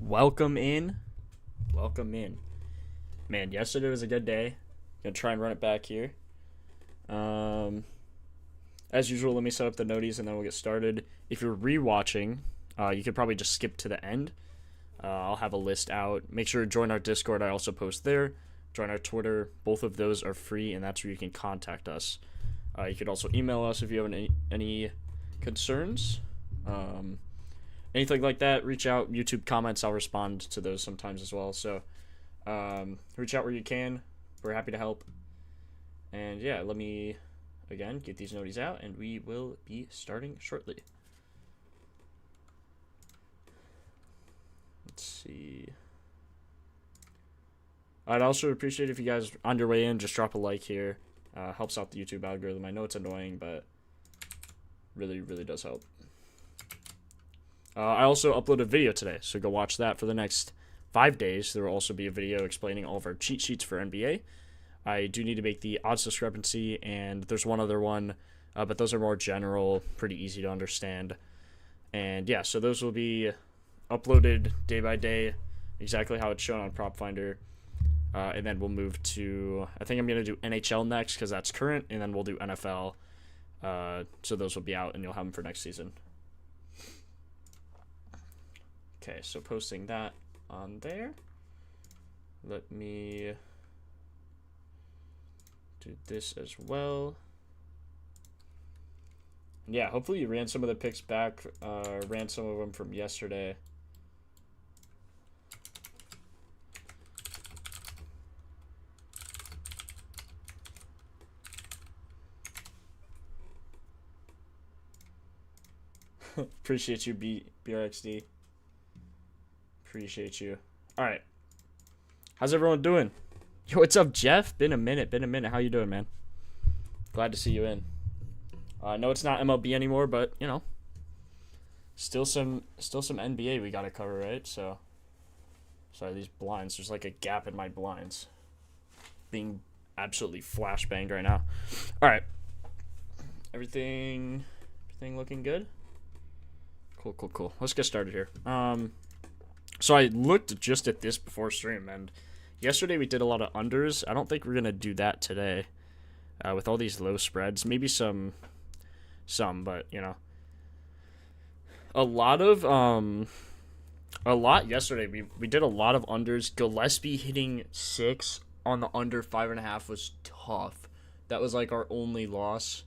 Welcome in. Welcome in. Man, yesterday was a good day. Gonna try and run it back here. Um, as usual, let me set up the noties and then we'll get started. If you're rewatching, you could probably just skip to the end. I'll have a list out. Make sure to join our Discord. I also post there. Join our Twitter. Both of those are free, and that's where you can contact us. You could also email us if you have any concerns. Anything like that, reach out. YouTube comments, I'll respond to those sometimes as well. So reach out where you can. We're happy to help. And yeah, let me, again, get these noties out, and we will be starting shortly. Let's see. I'd also appreciate if you guys, on your way in, just drop a like here. Helps out the YouTube algorithm. I know it's annoying, but really, really does help. I also uploaded a video today, so go watch that for the next 5 days. There will also be a video explaining all of our cheat sheets for NBA. I do need to make the odds discrepancy, and there's one other one, but those are more general, pretty easy to understand. And yeah, so those will be uploaded day by day, exactly how it's shown on Propfinder. And then we'll move to, I think I'm going to do NHL next because that's current, and then we'll do NFL. So those will be out, and you'll have them for next season. Okay, so posting that on there. Let me do this as well. Yeah, hopefully you ran some of the picks back, ran some of them from yesterday. Appreciate you, BRXD. Appreciate you. All right. How's everyone doing? Yo, what's up, Jeff? Been a minute. How you doing, man? Glad to see you in. I know it's not MLB anymore, but, you know, still some NBA we got to cover, right? So, sorry, these blinds. There's like a gap in my blinds. Being absolutely flashbanged right now. All right. Everything looking good? Cool. Let's get started here. So I looked just at this before stream, and yesterday we did a lot of unders. I don't think we're gonna do that today, with all these low spreads. Maybe some, but you know, a lot yesterday. We did a lot of unders. Gillespie hitting 6 on the under 5.5 was tough. That was like our only loss.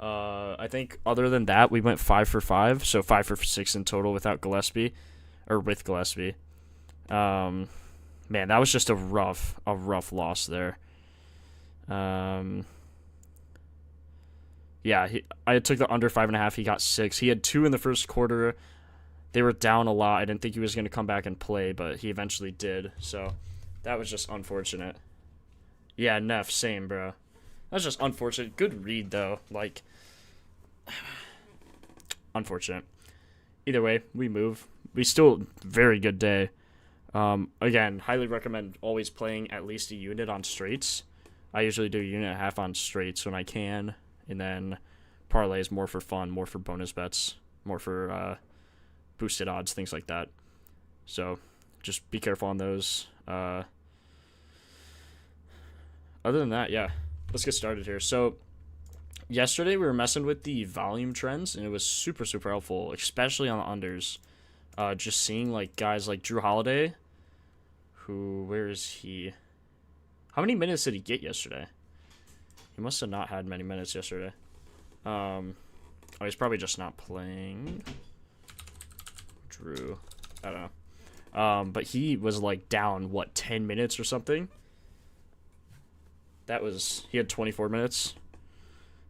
I think other than that, we went 5 for 5, so 5 for 6 in total without Gillespie, or with Gillespie. Man, that was just a rough loss there. Yeah, I took the under 5.5. He got 6. He had 2 in the first quarter. They were down a lot. I didn't think he was going to come back and play, but he eventually did. So that was just unfortunate. Yeah, Neff, same, bro. That's just unfortunate. Good read, though. Like, unfortunate. Either way, we move. We still very good day. Again, highly recommend always playing at least a unit on straights. I usually do a unit and a half on straights when I can, and then parlays more for fun, more for bonus bets, more for boosted odds, things like that. So just be careful on those. Other than that, yeah. Let's get started here. So, yesterday we were messing with the volume trends, and it was super helpful, especially on the unders. Just seeing like guys like Drew Holiday, where is he? How many minutes did he get yesterday? He must have not had many minutes yesterday. He's probably just not playing. Drew, I don't know. But he was like down 10 minutes or something. He had 24 minutes.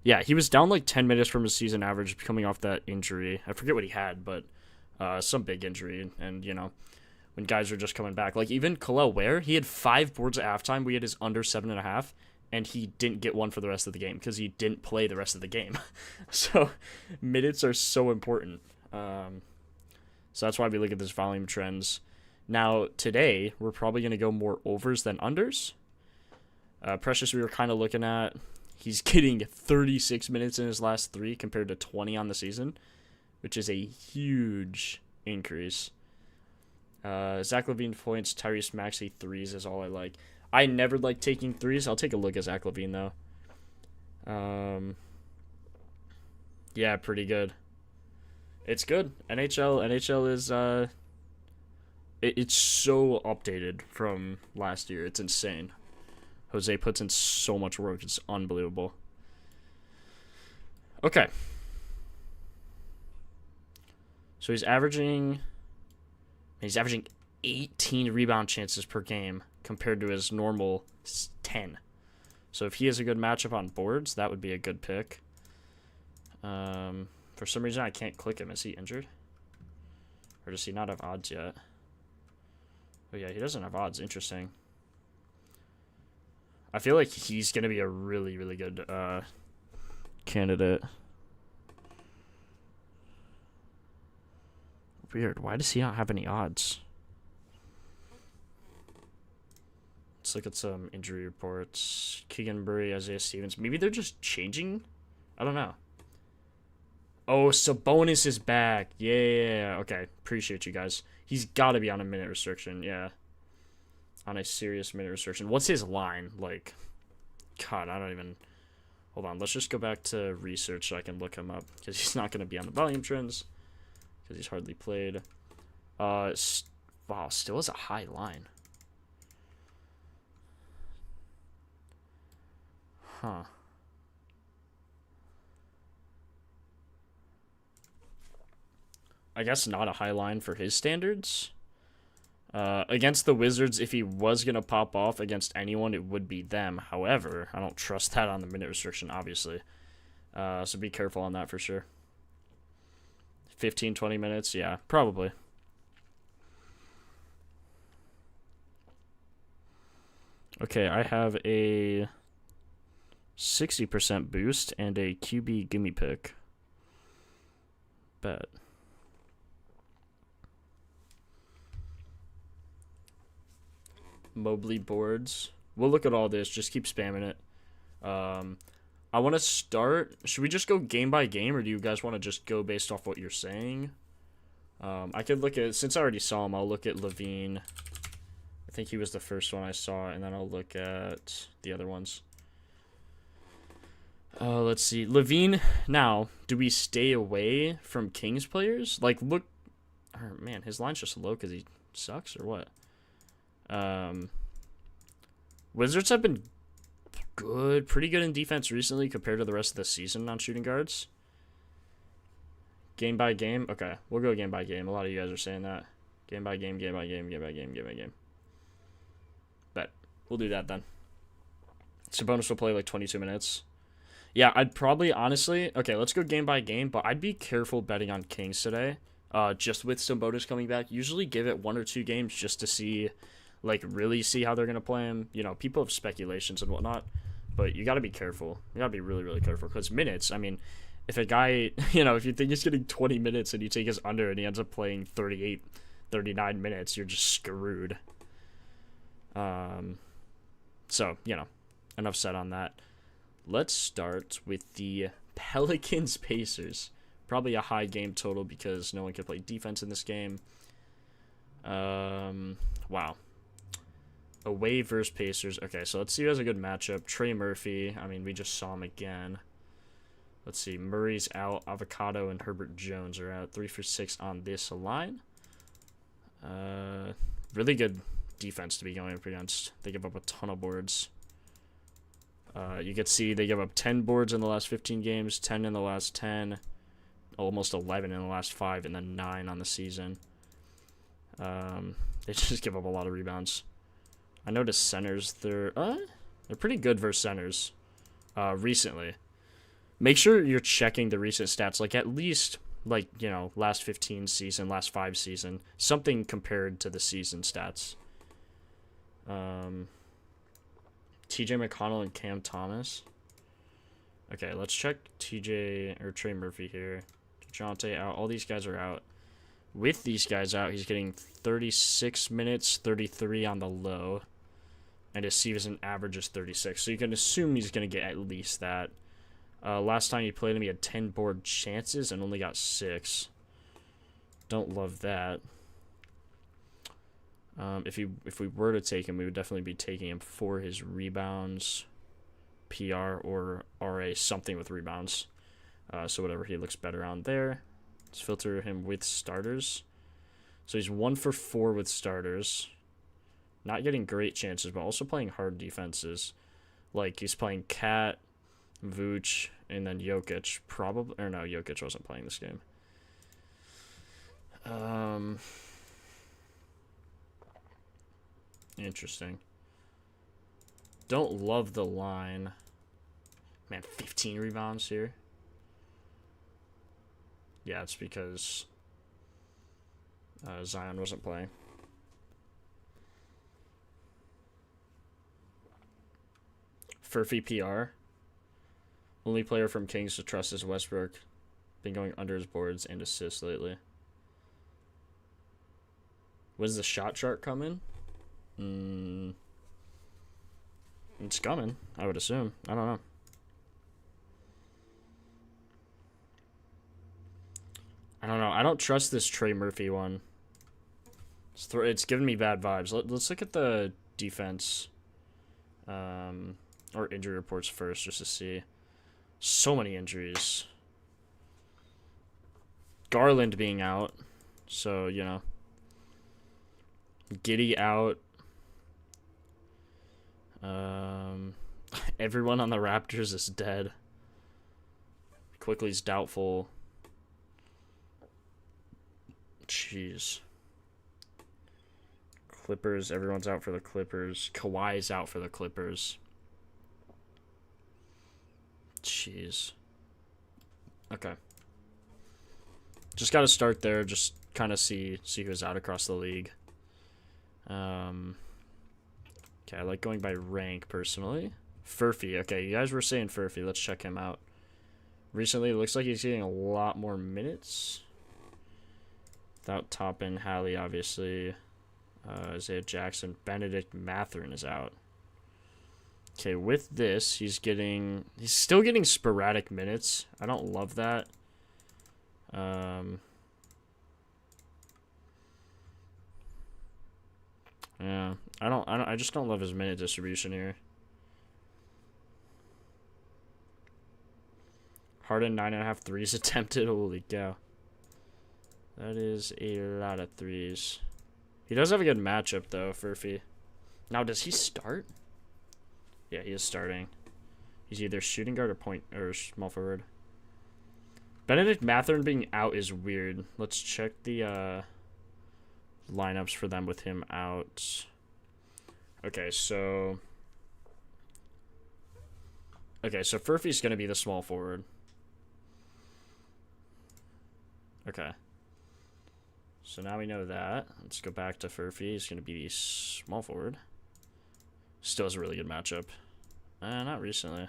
Yeah, he was down like 10 minutes from his season average coming off that injury. I forget what he had, but some big injury. And, you know, when guys are just coming back. Like, even Khalil Ware, he had 5 boards at halftime. We had his under 7.5, and he didn't get one for the rest of the game because he didn't play the rest of the game. So, minutes are so important. So that's why we look at this volume trends. Now, today, we're probably going to go more overs than unders. Precious, we were kind of looking at, he's getting 36 minutes in his last 3 compared to 20 on the season, which is a huge increase. Zach LaVine points, Tyrese Maxey threes is all I like. I never like taking threes. I'll take a look at Zach LaVine though. Yeah, pretty good. It's good. NHL is it's so updated from last year. It's insane. Jose puts in so much work. It's unbelievable. Okay. So he's averaging 18 rebound chances per game compared to his normal 10. So if he has a good matchup on boards, that would be a good pick. For some reason, I can't click him. Is he injured? Or does he not have odds yet? Oh, yeah, he doesn't have odds. Interesting. I feel like he's going to be a really, really good candidate. Weird. Why does he not have any odds? Let's look at some injury reports. Keegan Murray, Isaiah Stevens. Maybe they're just changing? I don't know. Oh, Sabonis is back. Yeah. Okay. Appreciate you guys. He's got to be on a minute restriction. Yeah. On a serious minute restriction. What's his line? Like, God, I don't even... Hold on. Let's just go back to research so I can look him up. Because he's not going to be on the volume trends. Because he's hardly played. Wow, still has a high line. Huh. I guess not a high line for his standards. Against the Wizards, if he was going to pop off against anyone, it would be them. However, I don't trust that on the minute restriction, obviously. So be careful on that for sure. 15, 20 minutes? Yeah, probably. Okay, I have a 60% boost and a QB gimme pick. Bet. Mobley boards. We'll look at all this. Just keep spamming it. I want to start. Should we just go game by game, or do you guys want to just go based off what you're saying? I could look at, since I already saw him, I'll look at LaVine. I think he was the first one I saw, and then I'll look at the other ones. Let's see. LaVine, now, do we stay away from Kings players? Like, look. Man, his line's just low because he sucks, or what? Wizards have been good, pretty good in defense recently compared to the rest of the season on shooting guards. Game by game? Okay, we'll go game by game. A lot of you guys are saying that. Game by game, game by game, game by game, game by game. Bet. We'll do that then. Sabonis will play like 22 minutes. Yeah, I'd probably, honestly... Okay, let's go game by game, but I'd be careful betting on Kings today. Just with Sabonis coming back. Usually give it 1 or 2 games just to see... Like, really see how they're going to play him. You know, people have speculations and whatnot. But you got to be careful. You got to be really, really careful. Because minutes, I mean, if a guy, you know, if you think he's getting 20 minutes and you take his under and he ends up playing 38, 39 minutes, you're just screwed. So, you know, enough said on that. Let's start with the Pelicans-Pacers. Probably a high game total because no one can play defense in this game. Wow. Away versus Pacers. Okay, so let's see who has a good matchup. Trey Murphy. I mean, we just saw him again. Let's see. Murray's out. Avocado and Herbert Jones are out. 3 for 6 on this line. Really good defense to be going up against. They give up a ton of boards. You can see they give up 10 boards in the last 15 games, 10 in the last 10, almost 11 in the last 5, and then 9 on the season. They just give up a lot of rebounds. I noticed centers, they're pretty good versus centers recently. Make sure you're checking the recent stats, like at least, like, you know, last 15 season, last 5 season, something compared to the season stats. TJ McConnell and Cam Thomas. Okay, let's check TJ or Trey Murphy here. DeJounte out. All these guys are out. With these guys out, he's getting 36 minutes, 33 on the low. And his season average is 36. So you can assume he's going to get at least that. Last time he played him, he had 10 board chances and only got 6. Don't love that. If we were to take him, we would definitely be taking him for his rebounds, PR, or RA, something with rebounds. So whatever he looks better on there. Let's filter him with starters. So he's 1 for 4 with starters. Not getting great chances, but also playing hard defenses. Like, he's playing Cat, Vooch, and then Jokic. Probably, or no, Jokic wasn't playing this game. Interesting. Don't love the line. Man, 15 rebounds here. Yeah, it's because Zion wasn't playing. Furphy PR. Only player from Kings to trust is Westbrook. Been going under his boards and assists lately. When does the shot chart come in? It's coming, I would assume. I don't know. I don't trust this Trey Murphy one. It's giving me bad vibes. Let's look at the defense. Or injury reports first, just to see. So many injuries. Garland being out. So, you know. Giddey out. Everyone on the Raptors is dead. Quickly's doubtful. Jeez. Clippers, everyone's out for the Clippers. Kawhi's out for the Clippers. Jeez. Okay. Just got to start there. Just kind of see who's out across the league. Okay, I like going by rank personally. Furphy. Okay, you guys were saying Furphy. Let's check him out. Recently, it looks like he's getting a lot more minutes. Without Toppin, Hallie, obviously. Isaiah Jackson. Benedict Mathurin is out. Okay, with this, he's still getting sporadic minutes. I don't love that. Yeah, I just don't love his minute distribution here. Harden 9.5 threes attempted. Holy cow. That is a lot of threes. He does have a good matchup though, Furphy. Now, does he start? Yeah, he is starting. He's either shooting guard or point or small forward. Benedict Mathurin being out is weird. Let's check the lineups for them with him out. Okay, so Furphy's gonna be the small forward. Okay. So now we know that. Let's go back to Furphy. He's gonna be the small forward. Still has a really good matchup. Not recently.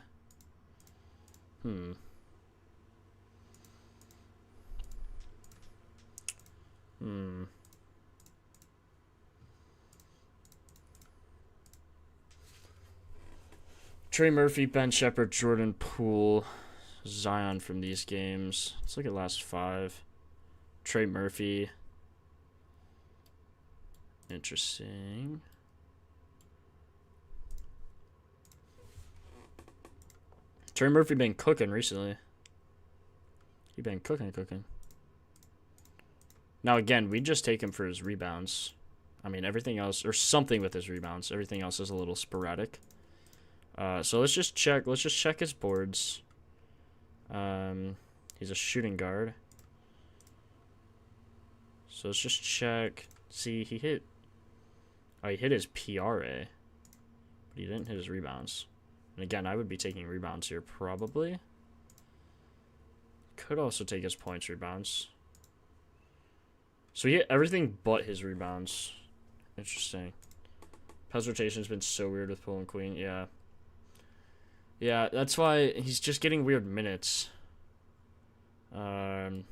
Trey Murphy, Ben Shepherd, Jordan Poole, Zion from these games. Let's look at last 5. Trey Murphy. Interesting. Trey Murphy been cooking recently. He been cooking. Now again, we just take him for his rebounds. I mean, everything else, or something with his rebounds. Everything else is a little sporadic. So let's just check. Let's just check his boards. He's a shooting guard. So let's just check. See, he hit his PRA, but he didn't hit his rebounds. And again, I would be taking rebounds here probably. Could also take his points, rebounds. So he hit everything but his rebounds. Interesting. Pez rotation's been so weird with Poole and Queen. Yeah. Yeah, that's why he's just getting weird minutes. Okay,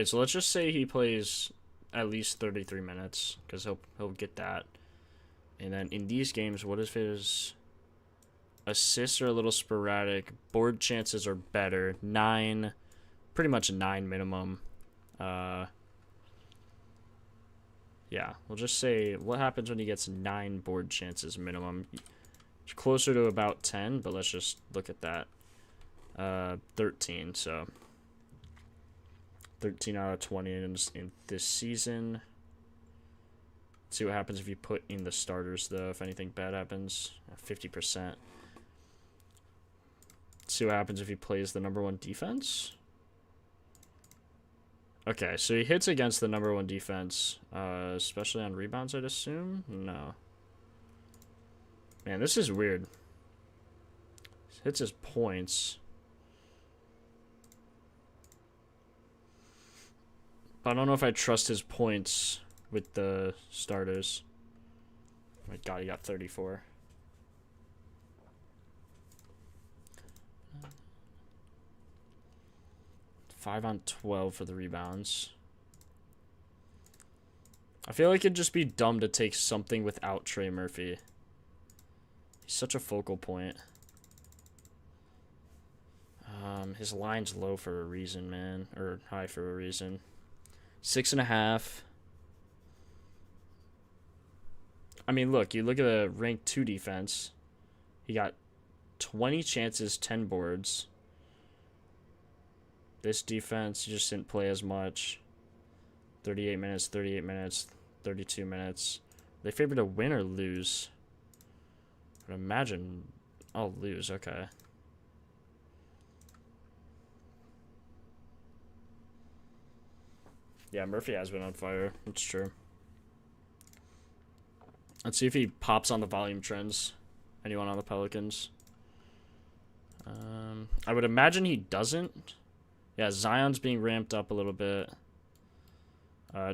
so let's just say he plays at least 33 minutes, because he'll get that. And then in these games, what if his assists are a little sporadic, board chances are better, 9, pretty much 9 minimum. Yeah, we'll just say what happens when he gets 9 board chances minimum. It's closer to about 10, but let's just look at that. 13, so 13 out of 20 in this season. Let's see what happens if you put in the starters, though. If anything bad happens, 50%. Let's see what happens if he plays the #1 defense. Okay, so he hits against the #1 defense, especially on rebounds, I'd assume? No. Man, this is weird. Hits his points. I don't know if I trust his points with the starters. Oh my god, he got 34. Five on 12 for the rebounds. I feel like it'd just be dumb to take something without Trey Murphy. He's such a focal point. His line's low for a reason, man. Or high for a reason. 6.5. I mean, look, you look at the ranked 2 defense. He got 20 chances, 10 boards. This defense just didn't play as much. 38 minutes, 38 minutes, 32 minutes. Are they favored to win or lose? I would imagine I'll lose. Okay. Yeah, Murphy has been on fire. That's true. Let's see if he pops on the volume trends. Anyone on the Pelicans? I would imagine he doesn't. Yeah, Zion's being ramped up a little bit.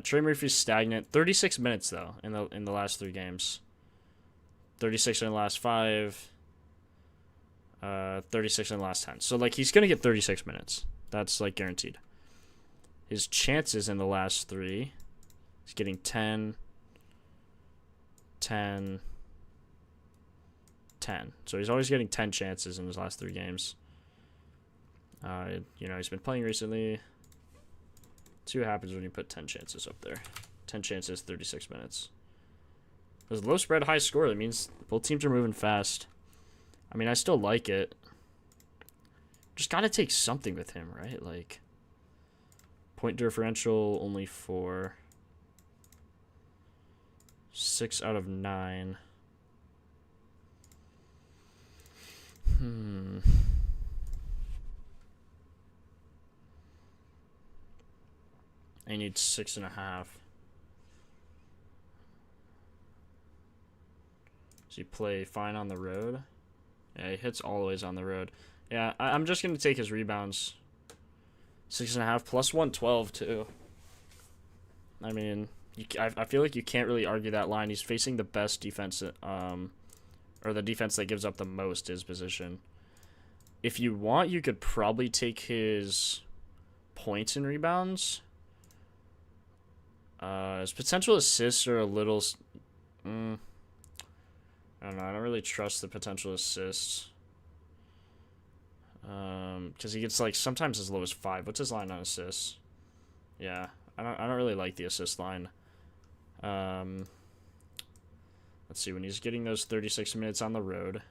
Trey Murphy's stagnant. 36 minutes though in the last 3 games. 36 in the last 5. 36 in the last 10. So like he's gonna get 36 minutes. That's like guaranteed. His chances in the last 3, he's getting 10, 10, 10. So he's always getting 10 chances in his last 3 games. You know, he's been playing recently. Let's see what happens when you put 10 chances up there. 10 chances, 36 minutes. There's low spread, high score. That means both teams are moving fast. I mean, I still like it. Just got to take something with him, right? Like, point differential, only 4. 6 out of 9. I need 6.5. So you play fine on the road. Yeah, he hits always on the road. Yeah, I'm just going to take his rebounds. 6.5 plus 112 too. I mean, I feel like you can't really argue that line. He's facing the best defense, or the defense that gives up the most his position. If you want, you could probably take his points and rebounds. His potential assists are a little... I don't know. I don't really trust the potential assists. Because he gets like sometimes as low as 5. What's his line on assists? Yeah, I don't really like the assist line. Let's see, when he's getting those 36 minutes on the road,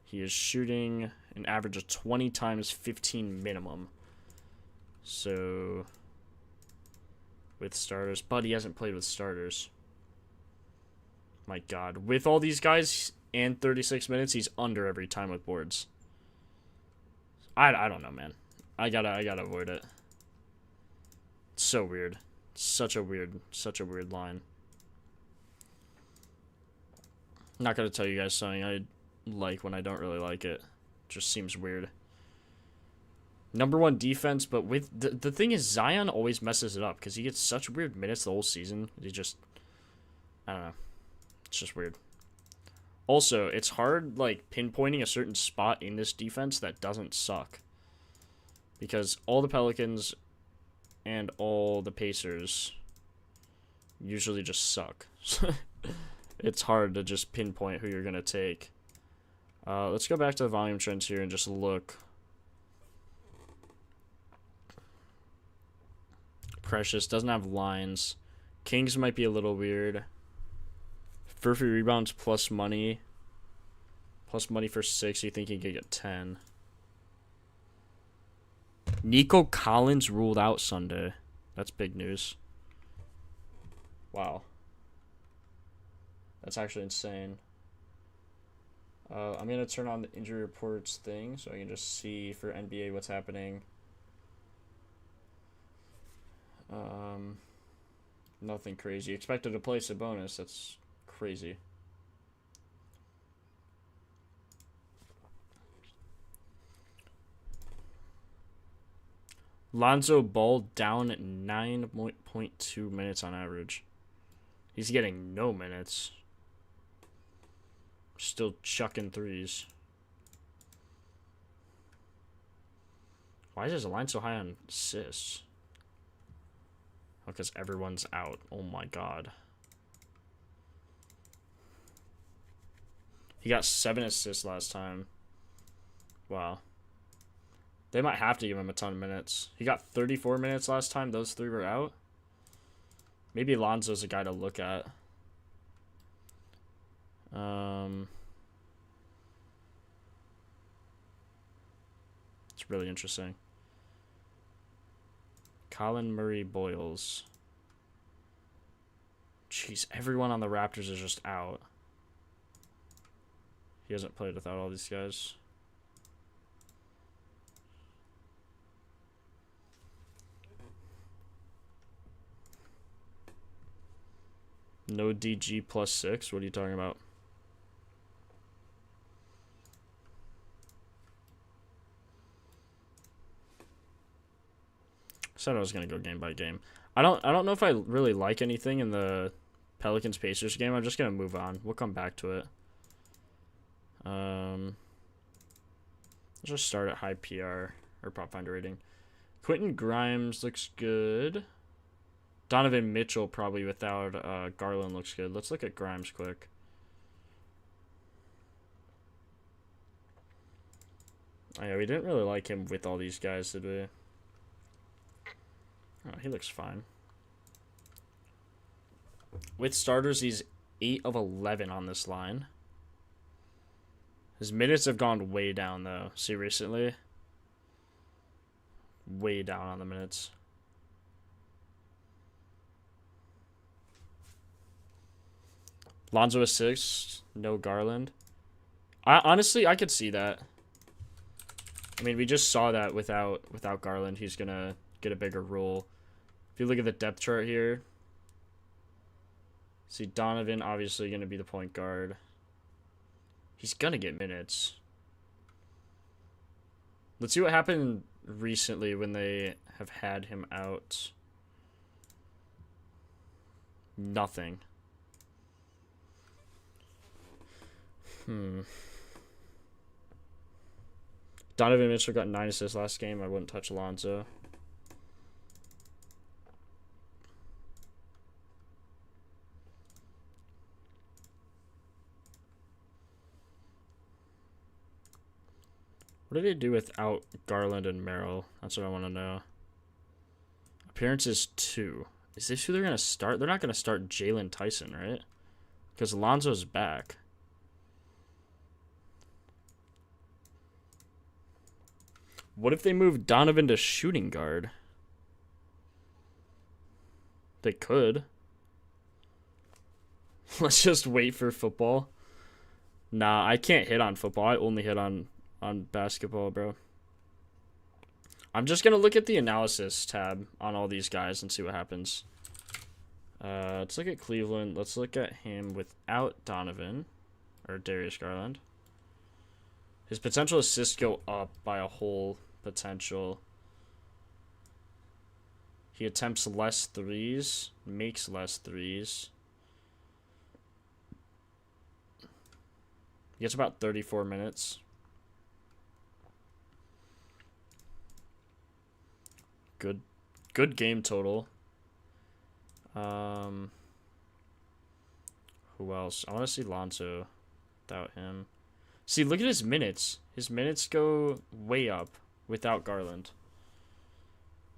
he is shooting an average of 20 times 15 minimum. So with starters, but he hasn't played with starters. My God, with all these guys and 36 minutes, he's under every time with boards. I don't know, man. I gotta avoid it. It's so weird. Such a weird line. I'm not gonna tell you guys something I like when I don't really like it. Just seems weird. #1 defense, but with the thing is Zion always messes it up because he gets such weird minutes the whole season. He just, I don't know. It's just weird. Also, it's hard, like, pinpointing a certain spot in this defense that doesn't suck. Because all the Pelicans and all the Pacers usually just suck. It's hard to just pinpoint who you're going to take. Let's go back to the volume trends here and just look. Precious doesn't have lines. Kings might be a little weird. For free rebounds plus money. Plus money for 6. You think he could get 10. Nico Collins ruled out Sunday. That's big news. Wow. That's actually insane. I'm going to turn on the injury reports thing so I can just see for NBA what's happening. Nothing crazy. Expected to place a bonus. That's crazy. Lonzo Ball down at 9.2 minutes on average. He's getting no minutes. Still chucking threes. Why is his line so high on assists? Oh, because everyone's out. Oh my god. He got 7 assists last time. Wow. They might have to give him a ton of minutes. He got 34 minutes last time. Those 3 were out. Maybe Lonzo's a guy to look at. It's really interesting. Colin Murray Boyles. Jeez, everyone on the Raptors is just out. He hasn't played without all these guys. No DG plus 6? What are you talking about? I said I was gonna go game by game. I don't know if I really like anything in the Pelicans Pacers game. I'm just gonna move on. We'll come back to it. Let's just start at high PR or Propfinder rating. Quentin Grimes looks good. Donovan Mitchell probably without Garland looks good. Let's look at Grimes quick. Oh, yeah, we didn't really like him with all these guys, did we? Oh, he looks fine. With starters, he's 8 of 11 on this line. His minutes have gone way down, though. See, recently? Way down on the minutes. Lonzo is 6. No Garland. Honestly, I could see that. I mean, we just saw that without Garland. He's going to get a bigger role. If you look at the depth chart here, see Donovan obviously going to be the point guard. He's going to get minutes. Let's see what happened recently when they have had him out. Nothing. Donovan Mitchell got 9 assists last game. I wouldn't touch Alonzo. What do they do without Garland and Merrill? That's what I want to know. Appearances 2. Is this who they're going to start? They're not going to start Jalen Tyson, right? Because Alonzo's back. What if they move Donovan to shooting guard? They could. Let's just wait for football. Nah, I can't hit on football. I only hit on basketball, bro. I'm just going to look at the analysis tab on all these guys and see what happens. Let's look at Cleveland. Let's look at him without Donovan or Darius Garland. His potential assists go up by a whole potential. He attempts less threes, makes less threes. He gets about 34 minutes. Good game total. Who else? I want to see Lonzo without him. See, look at his minutes. His minutes go way up without Garland.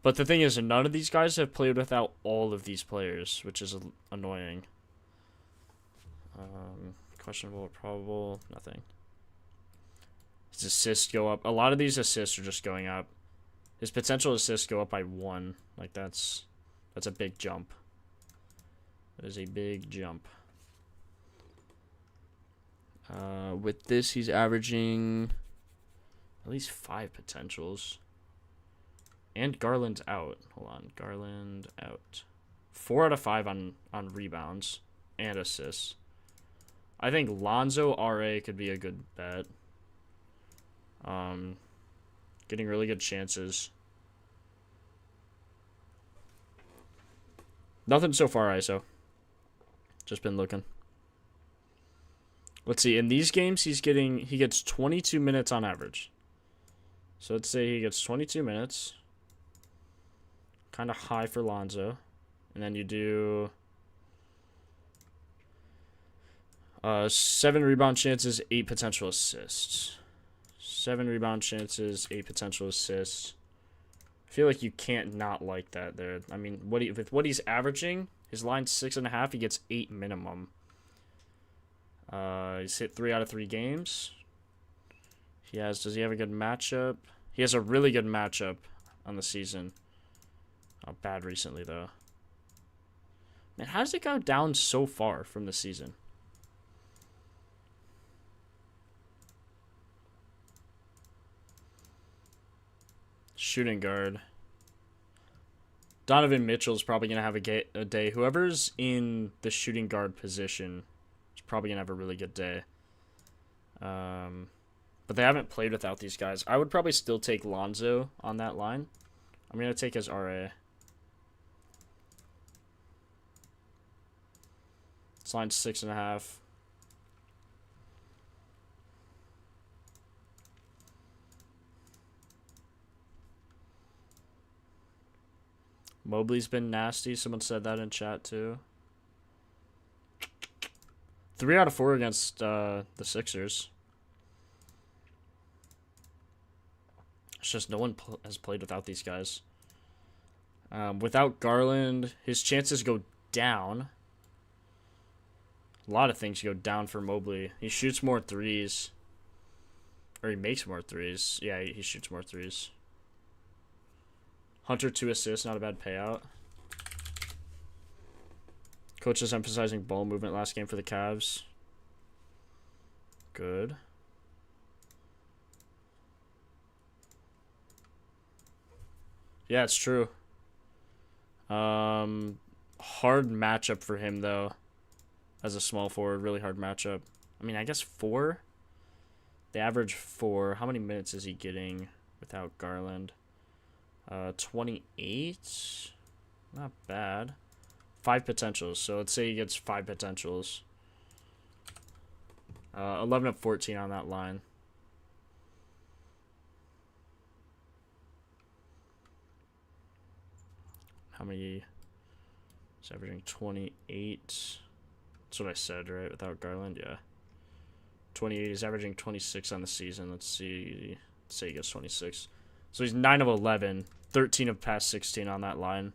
But the thing is, none of these guys have played without all of these players, which is annoying. Questionable or probable? Nothing. His assists go up. A lot of these assists are just going up. His potential assists go up by 1. Like, that's a big jump. That is a big jump. With this, he's averaging at least 5 potentials. And Garland's out. Hold on. Garland out. 4 out of 5 on rebounds and assists. I think Lonzo RA could be a good bet. Getting really good chances. Nothing so far, ISO. Just been looking. Let's see. In these games, he gets 22 minutes on average. So let's say he gets 22 minutes. Kind of high for Lonzo. And then you do 7 rebound chances, 8 potential assists. 7 rebound chances, 8 potential assists. I feel like you can't not like that there. I mean, with what he's averaging, his line's 6.5. He gets 8 minimum. He's hit 3 out of 3 games. Does he have a good matchup? He has a really good matchup on the season. Not bad recently, though. Man, how does it go down so far from the season? Shooting guard. Donovan Mitchell's probably going to have a day. Whoever's in the shooting guard position is probably going to have a really good day. But they haven't played without these guys. I would probably still take Lonzo on that line. I'm going to take his RA. This line's 6.5. Mobley's been nasty. Someone said that in chat too. 3 out of 4 against the Sixers. It's just no one has played without these guys. Without Garland, his chances go down. A lot of things go down for Mobley. He shoots more threes. Or he makes more threes. Yeah, he shoots more threes. Hunter 2 assists, not a bad payout. Coach is emphasizing ball movement last game for the Cavs. Good. Yeah, it's true. Hard matchup for him, though. As a small forward, really hard matchup. I mean, I guess 4? They average 4. How many minutes is he getting without Garland? 28? Not bad. 5 potentials. So let's say he gets 5 potentials. 11 of 14 on that line. How many? He's averaging 28. That's what I said, right? Without Garland, yeah. 28. He's averaging 26 on the season. Let's see. Let's say he gets 26. So he's 9 of 11. 13 of past 16 on that line.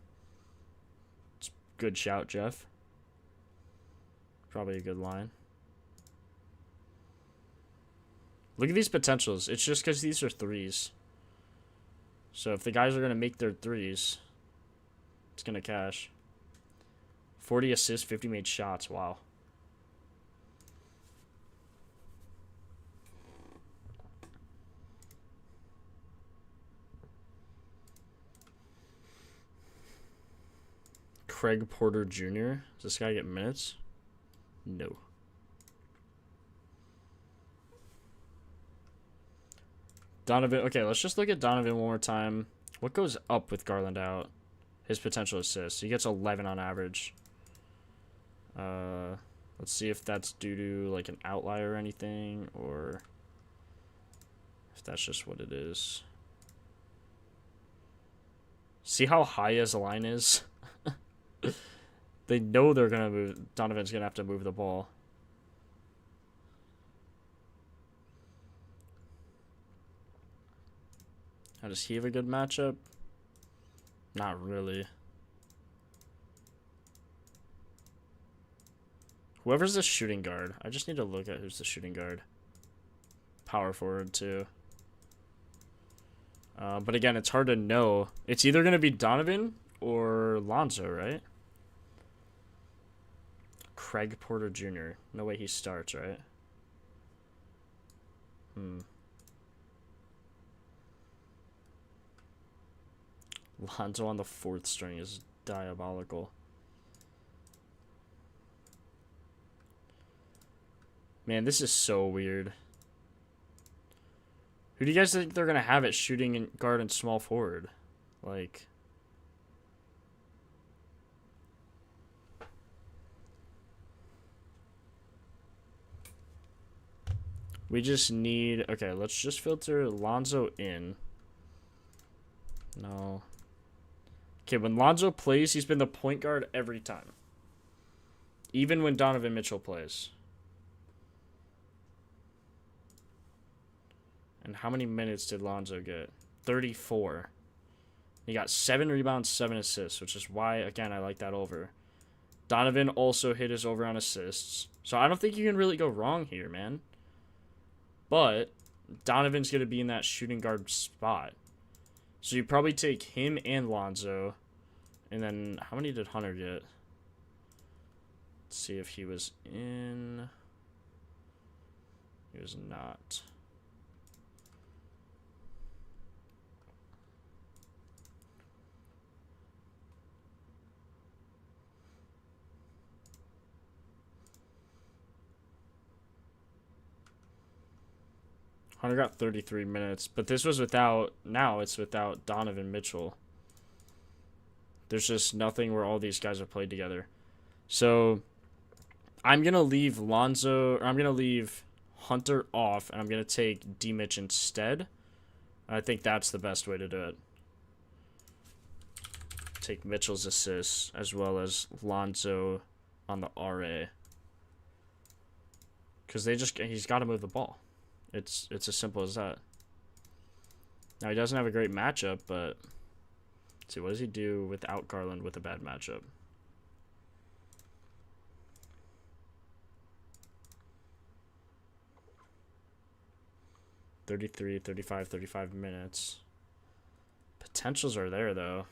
It's a good shout, Jeff. Probably a good line. Look at these potentials. It's just because these are threes. So if the guys are going to make their threes, it's going to cash. 40 assists, 50 made shots. Wow. Craig Porter Jr. Does this guy get minutes? No. Donovan. Okay, let's just look at Donovan one more time. What goes up with Garland out? His potential assists. He gets 11 on average. Let's see if that's due to like an outlier or anything, or if that's just what it is. See how high his line is? They know they're gonna move. Donovan's gonna have to move the ball. How does he have a good matchup? Not really. Whoever's the shooting guard. I just need to look at who's the shooting guard. Power forward, too. But again, it's hard to know. It's either going to be Donovan or Lonzo, right? Craig Porter Jr. No way he starts, right? Lonzo on the 4th string is diabolical. Man, this is so weird. Who do you guys think they're going to have at shooting and guard and small forward? Like... We just need... Okay, let's just filter Lonzo in. No. Okay, when Lonzo plays, he's been the point guard every time. Even when Donovan Mitchell plays. And how many minutes did Lonzo get? 34. He got 7 rebounds, 7 assists, which is why, again, I like that over. Donovan also hit his over on assists. So I don't think you can really go wrong here, man. But Donovan's going to be in that shooting guard spot. So you probably take him and Lonzo. And then how many did Hunter get? Let's see if he was in. He was not. Hunter got 33 minutes, but this was without, now it's without Donovan Mitchell. There's just nothing where all these guys have played together. So I'm going to leave I'm going to leave Hunter off, and I'm going to take D-Mitch instead. I think that's the best way to do it. Take Mitchell's assists as well as Lonzo on the RA. Because he's got to move the ball. It's as simple as that. Now, he doesn't have a great matchup, but let's see, what does he do without Garland with a bad matchup? $33, $35, 35 minutes. Potentials are there, though.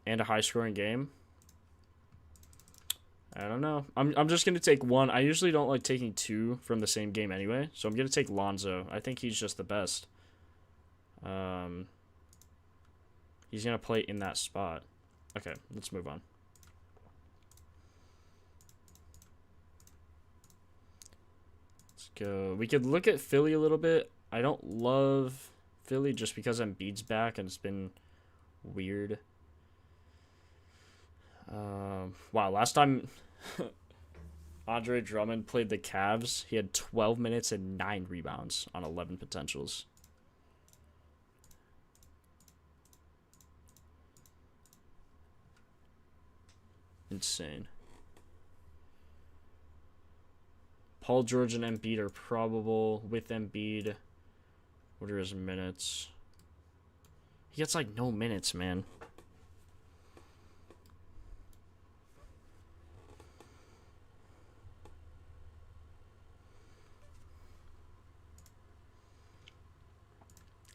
And a high-scoring game. I don't know. I'm just going to take one. I usually don't like taking two from the same game anyway, so I'm going to take Lonzo. I think he's just the best. He's going to play in that spot. Okay, let's move on. Let's go. We could look at Philly a little bit. I don't love Philly just because Embiid's back and it's been weird. Wow, last time Andre Drummond played the Cavs, he had 12 minutes and 9 rebounds on 11 potentials. Insane. Paul George and Embiid are probable. With Embiid, what are his minutes? He gets like no minutes, man.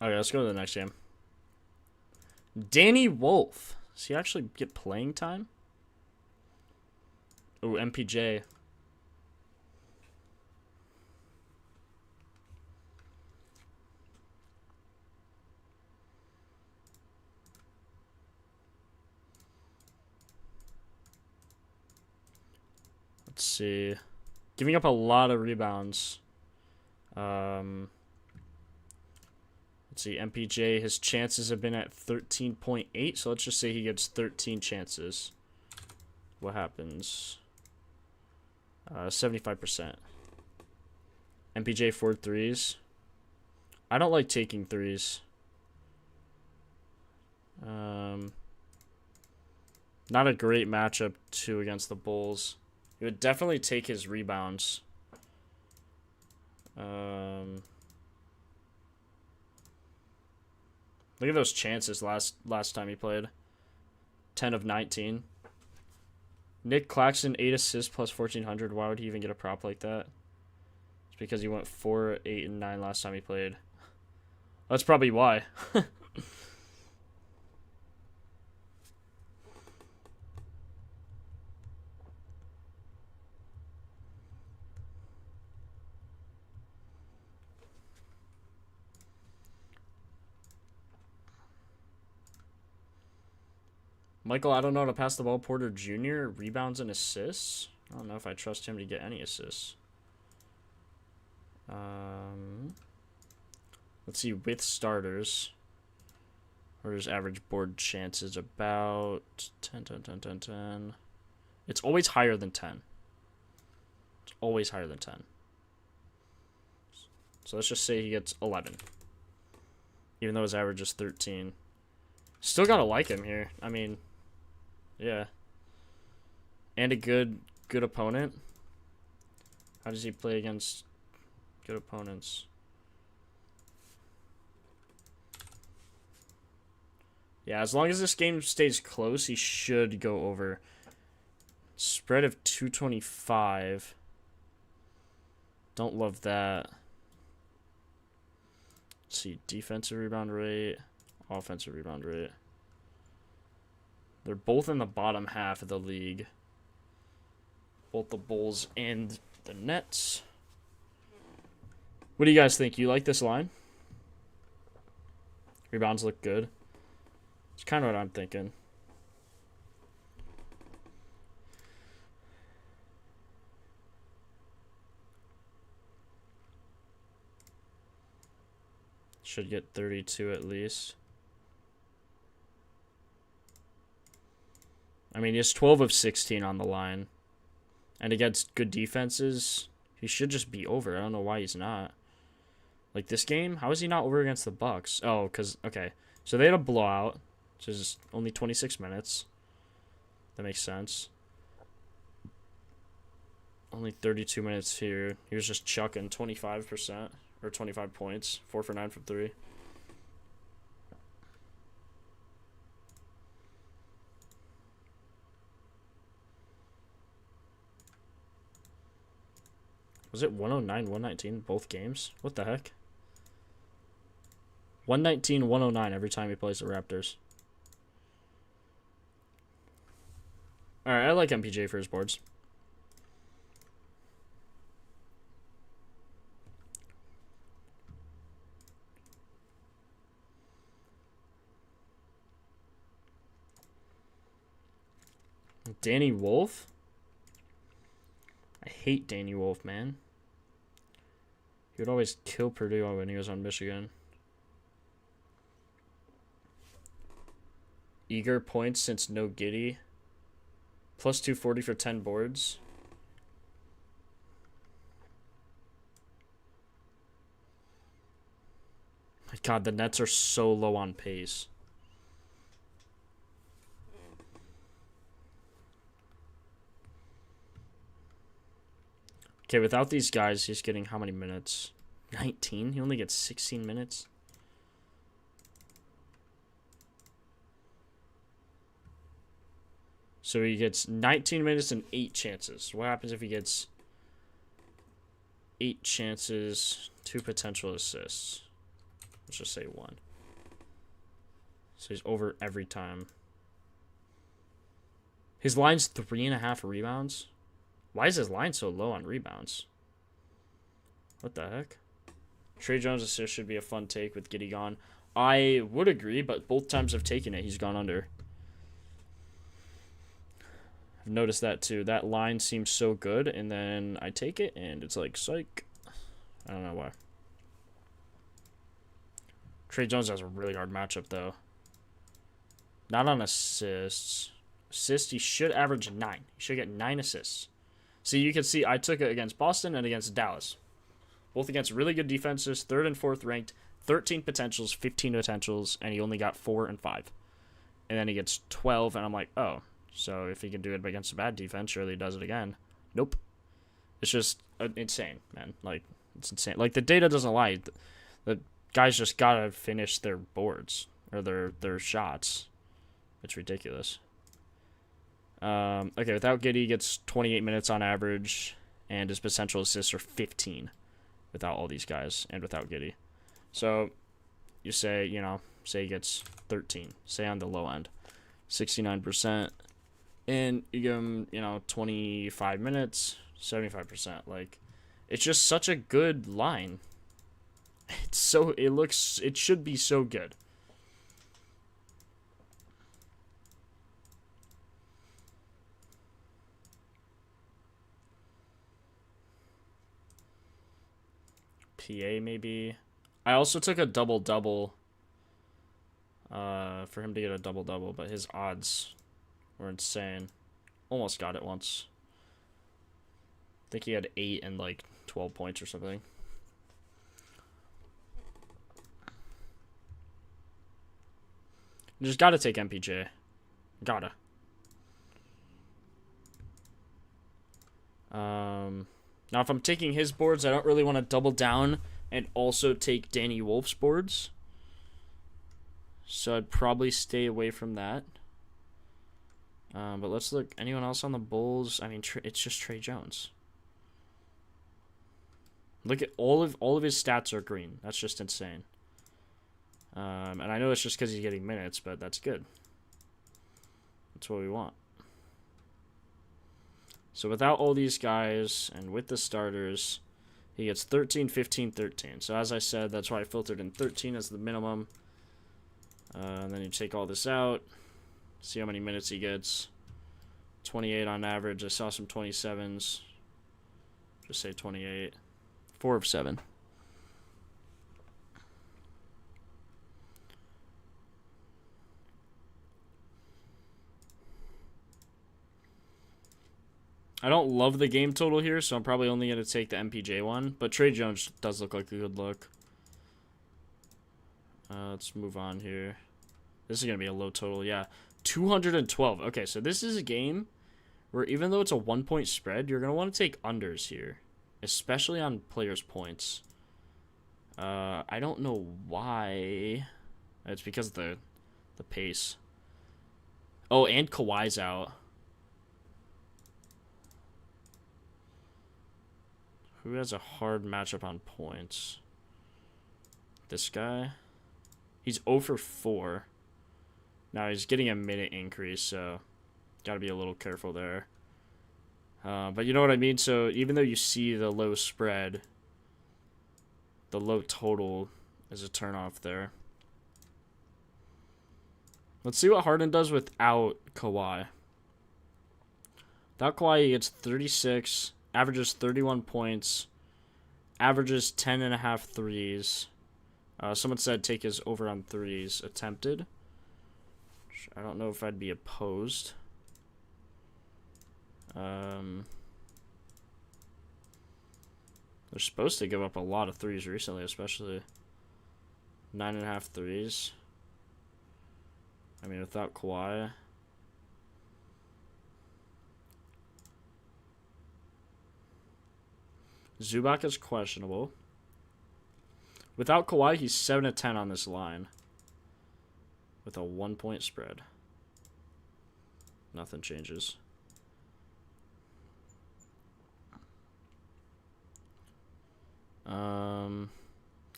Okay, let's go to the next game. Danny Wolf. Does he actually get playing time? Oh, MPJ. Let's see. Giving up a lot of rebounds. Let's see, MPJ, his chances have been at 13.8, so let's just say he gets 13 chances. What happens? 75%. MPJ 4 threes. I don't like taking threes. Not a great matchup, too, against the Bulls. He would definitely take his rebounds. Look at those chances last time he played. 10 of 19. Nick Claxton, 8 assists plus 1,400. Why would he even get a prop like that? It's because he went 4, 8, and 9 last time he played. That's probably why. Michael, I don't know how to pass the ball. Porter Jr., rebounds and assists. I don't know if I trust him to get any assists. Let's see, with starters. Where's his average board chances? About 10, 10, 10, 10, 10. It's always higher than 10. It's always higher than 10. So let's just say he gets 11. Even though his average is 13. Still gotta like him here. I mean, yeah. And a good opponent. How does he play against good opponents? Yeah, as long as this game stays close, he should go over. Spread of 225. Don't love that. Let's see, defensive rebound rate, offensive rebound rate. They're both in the bottom half of the league. Both the Bulls and the Nets. What do you guys think? You like this line? Rebounds look good. It's kind of what I'm thinking. Should get 32 at least. I mean, he has 12 of 16 on the line. And against good defenses, he should just be over. I don't know why he's not. Like this game, how is he not over against the Bucks? Oh, because, okay. So they had a blowout, which is only 26 minutes. That makes sense. Only 32 minutes here. He was just chucking 25%, or 25 points. 4 for 9 from 3. Was it 109, 119 both games? What the heck? 119, 109 every time he plays the Raptors. Alright, I like MPJ for his boards. Danny Wolf? I hate Danny Wolf, man. He would always kill Purdue when he was on Michigan. Eager points since no Giddy. Plus 240 for 10 boards. My God, the Nets are so low on pace. Okay, without these guys, he's getting how many minutes? 19? He only gets 16 minutes? So he gets 19 minutes and 8 chances. What happens if he gets 8 chances, 2 potential assists? Let's just say 1. So he's over every time. His line's 3.5 rebounds. Why is his line so low on rebounds? What the heck? Trey Jones assist should be a fun take with Giddy gone. I would agree, but both times I've taken it, he's gone under. I've noticed that too. That line seems so good, and then I take it, and it's like, psych. I don't know why. Trey Jones has a really hard matchup, though. Not on assists. Assists, he should average 9. He should get 9 assists. See, you can see I took it against Boston and against Dallas. Both against really good defenses, 3rd and 4th ranked, 13 potentials, 15 potentials, and he only got 4 and 5. And then he gets 12, and I'm like, oh, so if he can do it against a bad defense, surely he does it again. Nope. It's just insane, man. Like, it's insane. Like, the data doesn't lie. The guys just gotta finish their boards. or their shots. It's ridiculous. Okay, without Giddey, he gets 28 minutes on average, and his potential assists are 15 without all these guys and without Giddey. So you say, say he gets 13, say on the low end, 69%, and you give him, 25 minutes, 75%. Like, it's just such a good line. It should be so good. PA maybe. I also took a double-double for him to get a double-double, but his odds were insane. Almost got it once. I think he had 8 and like 12 points or something. You just gotta take MPJ. Gotta. Now, if I'm taking his boards, I don't really want to double down and also take Danny Wolf's boards. So I'd probably stay away from that. But let's look. Anyone else on the Bulls? I mean, it's just Trey Jones. Look at all of his stats are green. That's just insane. And I know it's just because he's getting minutes, but that's good. That's what we want. So without all these guys and with the starters, he gets 13, 15, 13. So as I said, that's why I filtered in 13 as the minimum. And then you take all this out, see how many minutes he gets. 28 on average. I saw some 27s. Just say 28. 4 of 7. I don't love the game total here, so I'm probably only going to take the MPJ one. But Trey Jones does look like a good look. Let's move on here. This is going to be a low total, yeah. 212. Okay, so this is a game where even though it's a 1-point spread, you're going to want to take unders here. Especially on players' points. I don't know why. It's because of the pace. Oh, and Kawhi's out. Who has a hard matchup on points? This guy? He's 0 for 4. Now he's getting a minute increase, so gotta be a little careful there. But you know what I mean? So even though you see the low spread, the low total is a turnoff there. Let's see what Harden does without Kawhi. Without Kawhi, he gets 36, averages 31 points, averages 10.5 threes. Someone said take his over on threes attempted. I don't know if I'd be opposed. They're supposed to give up a lot of threes recently, especially 9.5 threes. I mean, without Kawhi. Zubac is questionable. Without Kawhi, he's 7 of 10 on this line. With a 1-point spread. Nothing changes.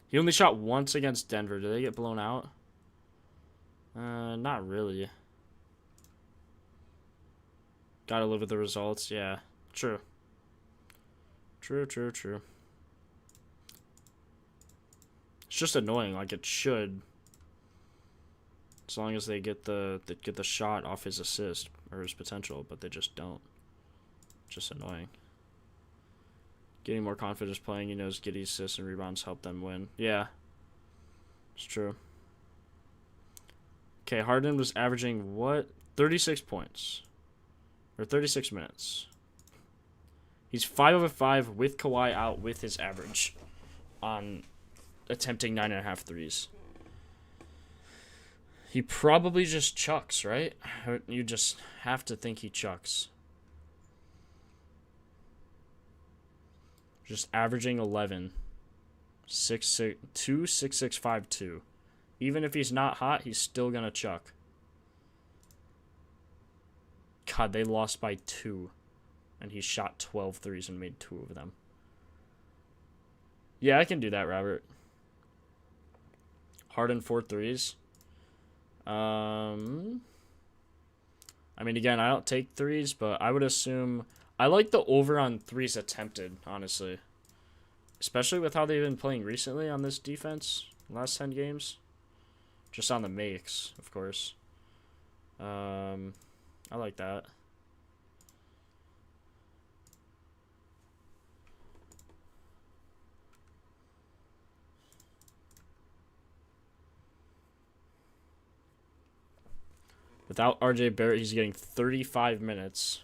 He only shot once against Denver. Did they get blown out? Not really. Gotta live with the results. Yeah, true. True. It's just annoying. Like it should. As long as they get the shot off his assist or his potential, but they just don't. Just annoying. Getting more confidence playing, he knows Giddey's assists and rebounds help them win. Yeah. It's true. Okay, Harden was averaging what? 36 points. Or 36 minutes. He's 5 of 5 with Kawhi out with his average on attempting 9.5 threes. He probably just chucks, right? You just have to think he chucks. Just averaging 11. 6'6", 2, 6'6", 5'2". Even if he's not hot, he's still going to chuck. God, they lost by 2. And he shot 12 threes and made 2 of them. Yeah, I can do that, Robert. Harden 4 threes. I mean, again, I don't take threes, but I would assume... I like the over on threes attempted, honestly. Especially with how they've been playing recently on this defense. Last 10 games. Just on the makes, of course. I like that. Without RJ Barrett, he's getting 35 minutes.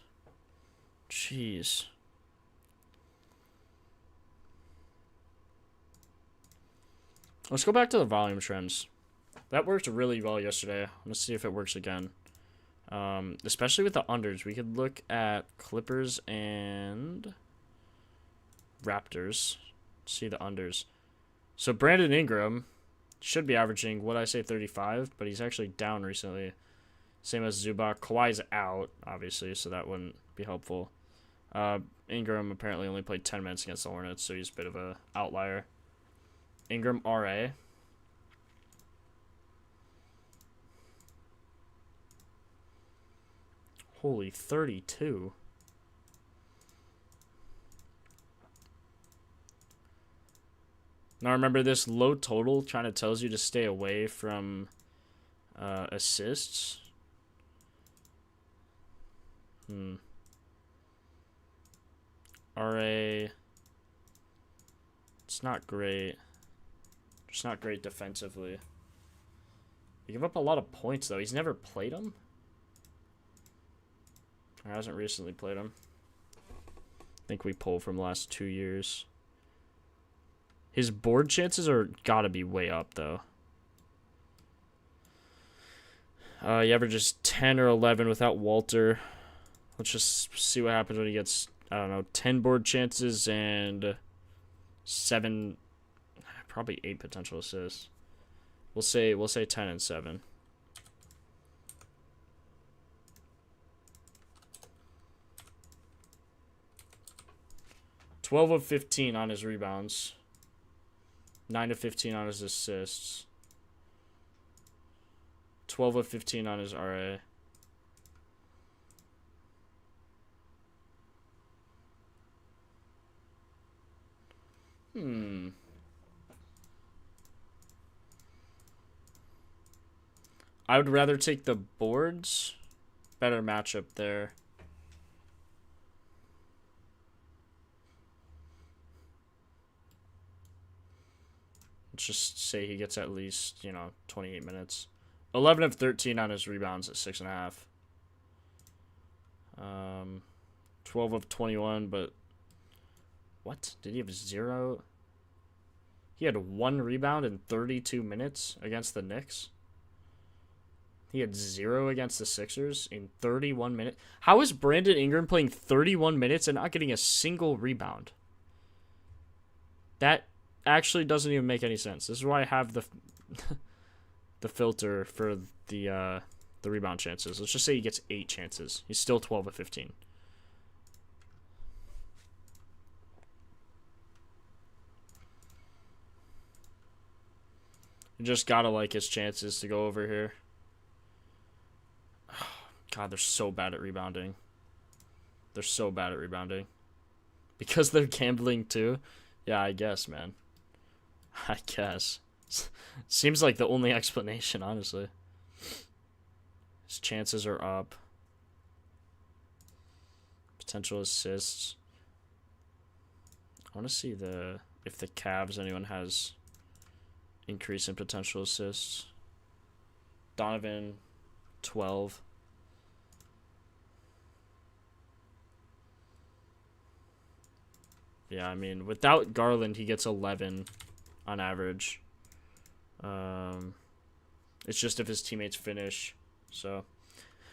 Jeez. Let's go back to the volume trends. That worked really well yesterday. Let's see if it works again. Especially with the unders. We could look at Clippers and Raptors. See the unders. So Brandon Ingram should be averaging, what I say, 35, but he's actually down recently. Same as Zubac. Kawhi's out, obviously, so that wouldn't be helpful. Ingram apparently only played 10 minutes against the Hornets, so he's a bit of an outlier. Ingram RA. Holy, 32. Now remember, this low total kind of tells you to stay away from assists. RA. It's not great. Just not great defensively. He gave up a lot of points, though. He's never played him. Or hasn't recently played him. I think we pulled from the last 2 years. His board chances are gotta be way up, though. He averages 10 or 11 without Walter. Let's just see what happens when he gets, I don't know, 10 board chances and 7, probably 8 potential assists. We'll say 10 and 7. "12 of 15 on his rebounds. 9 of 15 on his assists. 12 of 15 on his RA. I would rather take the boards. Better matchup there. Let's just say he gets at least, 28 minutes. 11 of 13 on his rebounds at 6.5. 12 of 21, but what? Did he have 0? He had 1 rebound in 32 minutes against the Knicks. He had 0 against the Sixers in 31 minutes. How is Brandon Ingram playing 31 minutes and not getting a single rebound? That actually doesn't even make any sense. This is why I have the the filter for the rebound chances. Let's just say he gets 8 chances. He's still 12 of 15. You just gotta like his chances to go over here. God, they're so bad at rebounding. They're so bad at rebounding. Because they're gambling too? Yeah, I guess, man. I guess. Seems like the only explanation, honestly. His chances are up. Potential assists. I want to see if the Cavs, anyone has increase in potential assists. Donovan, 12. Yeah, I mean, without Garland, he gets 11 on average. It's just if his teammates finish. So,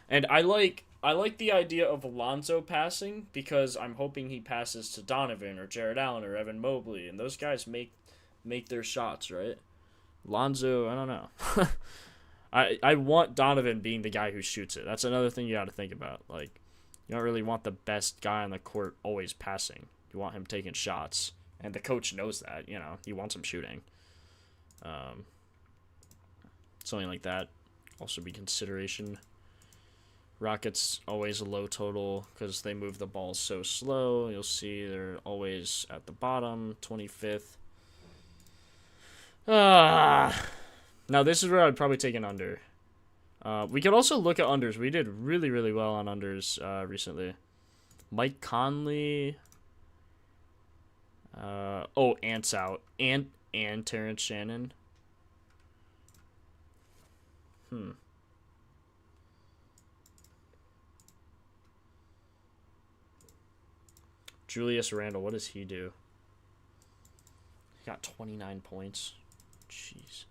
and I like the idea of Alonzo passing because I'm hoping he passes to Donovan or Jared Allen or Evan Mobley, and those guys make their shots, right? Lonzo, I don't know. I want Donovan being the guy who shoots it. That's another thing you got to think about. Like, you don't really want the best guy on the court always passing. You want him taking shots, and the coach knows that. You know, he wants him shooting. Something like that also be consideration. Rockets always a low total because they move the ball so slow. You'll see they're always at the bottom, 25th. Now this is where I'd probably take an under. We could also look at unders. We did really, really well on unders recently. Mike Conley. Ant's out. And Terrence Shannon. Julius Randle, what does he do? He got 29 points. Jeez.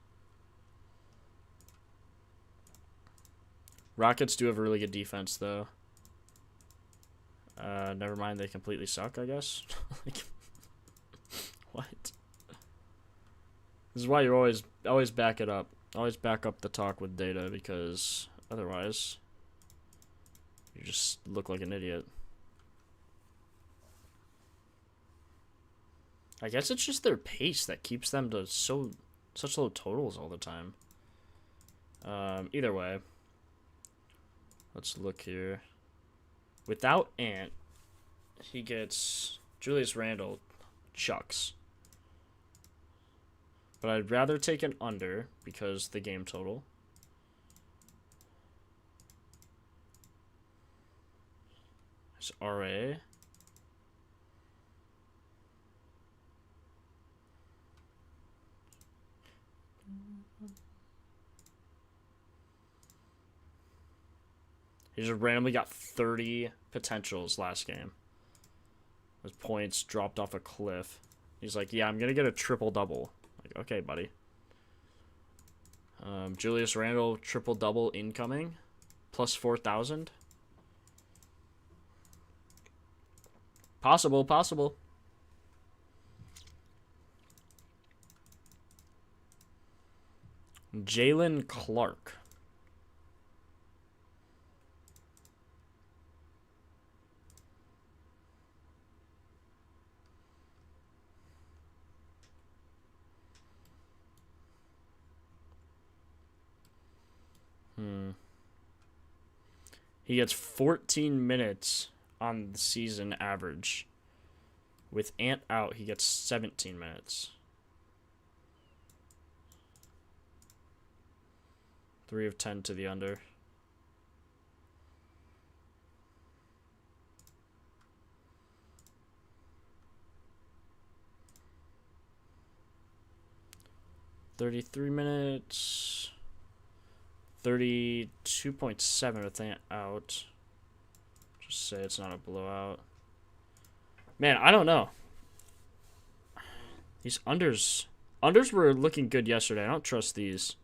Rockets do have a really good defense, though. Never mind, they completely suck, I guess. Like, what? This is why you always back it up. Always back up the talk with data, because otherwise you just look like an idiot. I guess it's just their pace that keeps them to such low totals all the time. Either way, let's look here. Without Ant, he gets Julius Randle chucks. But I'd rather take an under because the game total. It's RA. He just randomly got 30 potentials last game. His points dropped off a cliff. He's like, yeah, I'm going to get a triple-double. Like, okay, buddy. Julius Randle, triple-double incoming. Plus 4,000. Possible. Jalen Clark. He gets 14 minutes on the season average. With Ant out, he gets 17 minutes. 3 of 10 to the under. $33 minutes. 32.7 with Ant out. Just say it's not a blowout. Man, I don't know. These unders were looking good yesterday. I don't trust these.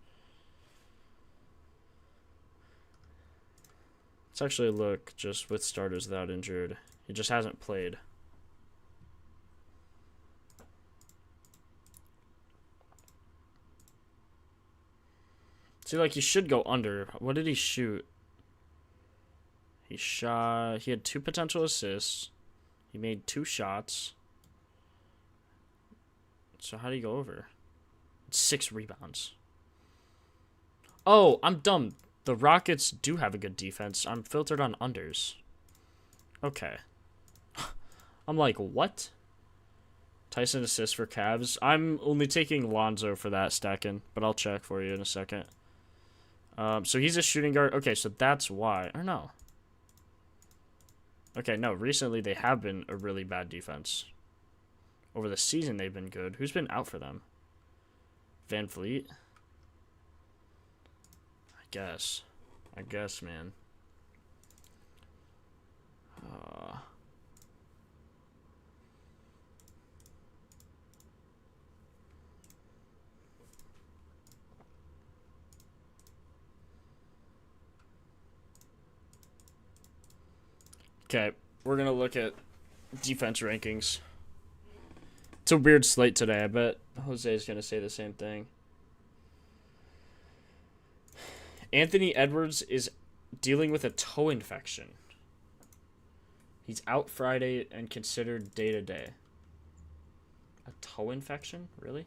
Let's actually look just with starters without injured. He just hasn't played. See, like, he should go under. What did he shoot? He had 2 potential assists. He made 2 shots. So how do you go over? 6 rebounds. Oh, I'm dumb. The Rockets do have a good defense. I'm filtered on unders. Okay. I'm like, what? Tyson assists for Cavs. I'm only taking Lonzo for that stacking, but I'll check for you in a second. So he's a shooting guard. Okay, so that's why. Or no. Okay, no. Recently, they have been a really bad defense. Over the season, they've been good. Who's been out for them? Van Vliet? I guess, man. Okay, we're going to look at defense rankings. It's a weird slate today. I bet Jose's going to say the same thing. Anthony Edwards is dealing with a toe infection. He's out Friday and considered day-to-day. A toe infection? Really?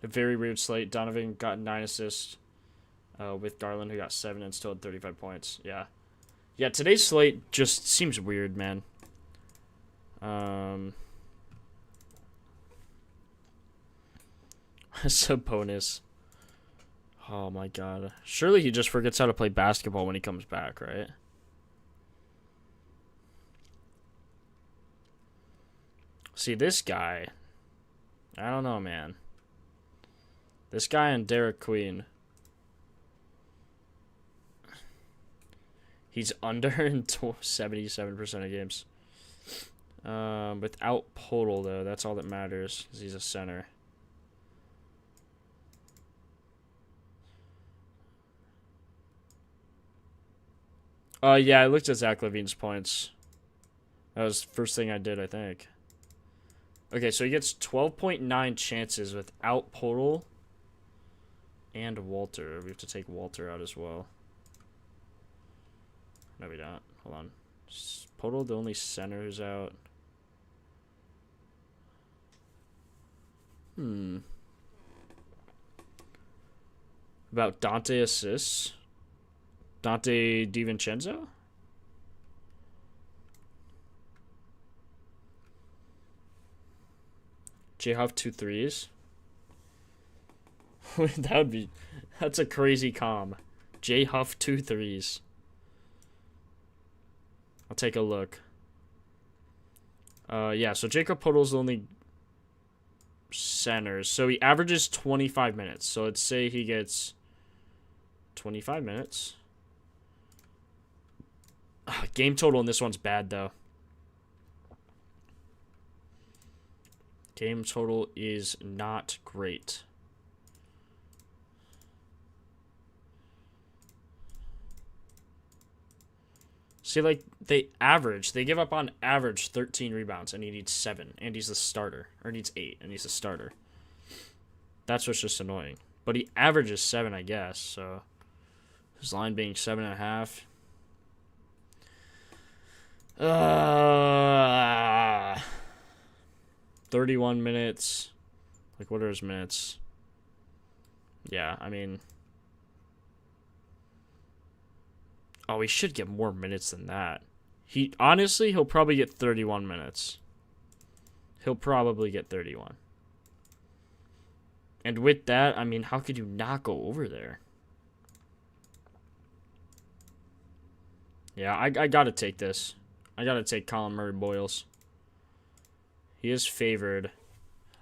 A very weird slate. Donovan got 9 assists with Garland, who got 7 and still had 35 points. Yeah. Yeah, today's slate just seems weird, man. Sabonis. Oh my god. Surely he just forgets how to play basketball when he comes back, right? See, this guy. I don't know, man. This guy and Derek Queen. He's under in 77% of games. Without Podol, though, that's all that matters because he's a center. Yeah, I looked at Zach LaVine's points. That was the first thing I did, I think. Okay, so he gets 12.9 chances without Podol and Walter. We have to take Walter out as well. No, we don't. Hold on. Podol, the only center who's out. About Dante assists. Dante DiVincenzo? J Huff 2 threes. That's a crazy comm. J Huff 2 threes. I'll take a look. Yeah, so Jacob Podol's the only center. So he averages 25 minutes. So let's say he gets 25 minutes. Game total in this one's bad, though. Game total is not great. See, like, they give up on average 13 rebounds, and he needs 7, and he's the starter. Or needs 8, and he's the starter. That's what's just annoying. But he averages 7, I guess, so his line being 7.5. 31 minutes. Like, what are his minutes? Yeah, I mean... Oh, he should get more minutes than that. Honestly, he'll probably get 31 minutes. He'll probably get 31. And with that, I mean, how could you not go over there? Yeah, I gotta take this. I gotta take Colin Murray-Boyles. He is favored.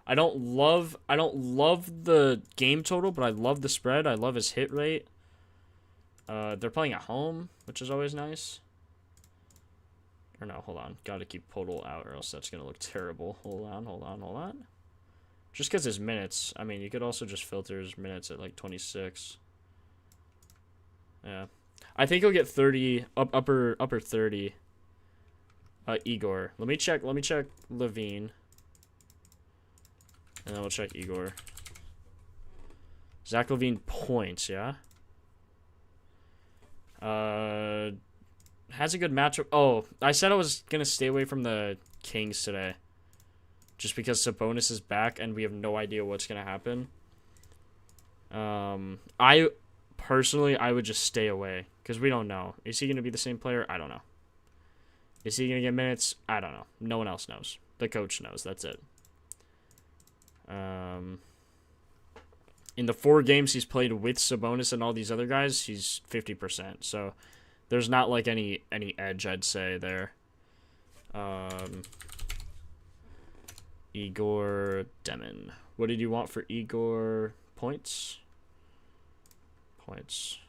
I don't love the game total, but I love the spread. I love his hit rate. They're playing at home, which is always nice. Or no, hold on. Gotta keep Podol out or else that's gonna look terrible. Hold on. Just because his minutes. I mean, you could also just filter his minutes at like 26. Yeah. I think he'll get 30, upper 30. Igor. Let me check Levine. And then we'll check Igor. Zach LaVine points, yeah? Has a good matchup. Oh, I said I was going to stay away from the Kings today. Just because Sabonis is back and we have no idea what's going to happen. I would just stay away. Because we don't know. Is he going to be the same player? I don't know. Is he going to get minutes? I don't know. No one else knows. The coach knows. That's it. In the 4 games he's played with Sabonis and all these other guys, he's 50%. So there's not like any edge, I'd say, there. Igor Demon. What did you want for Igor? Points? Points.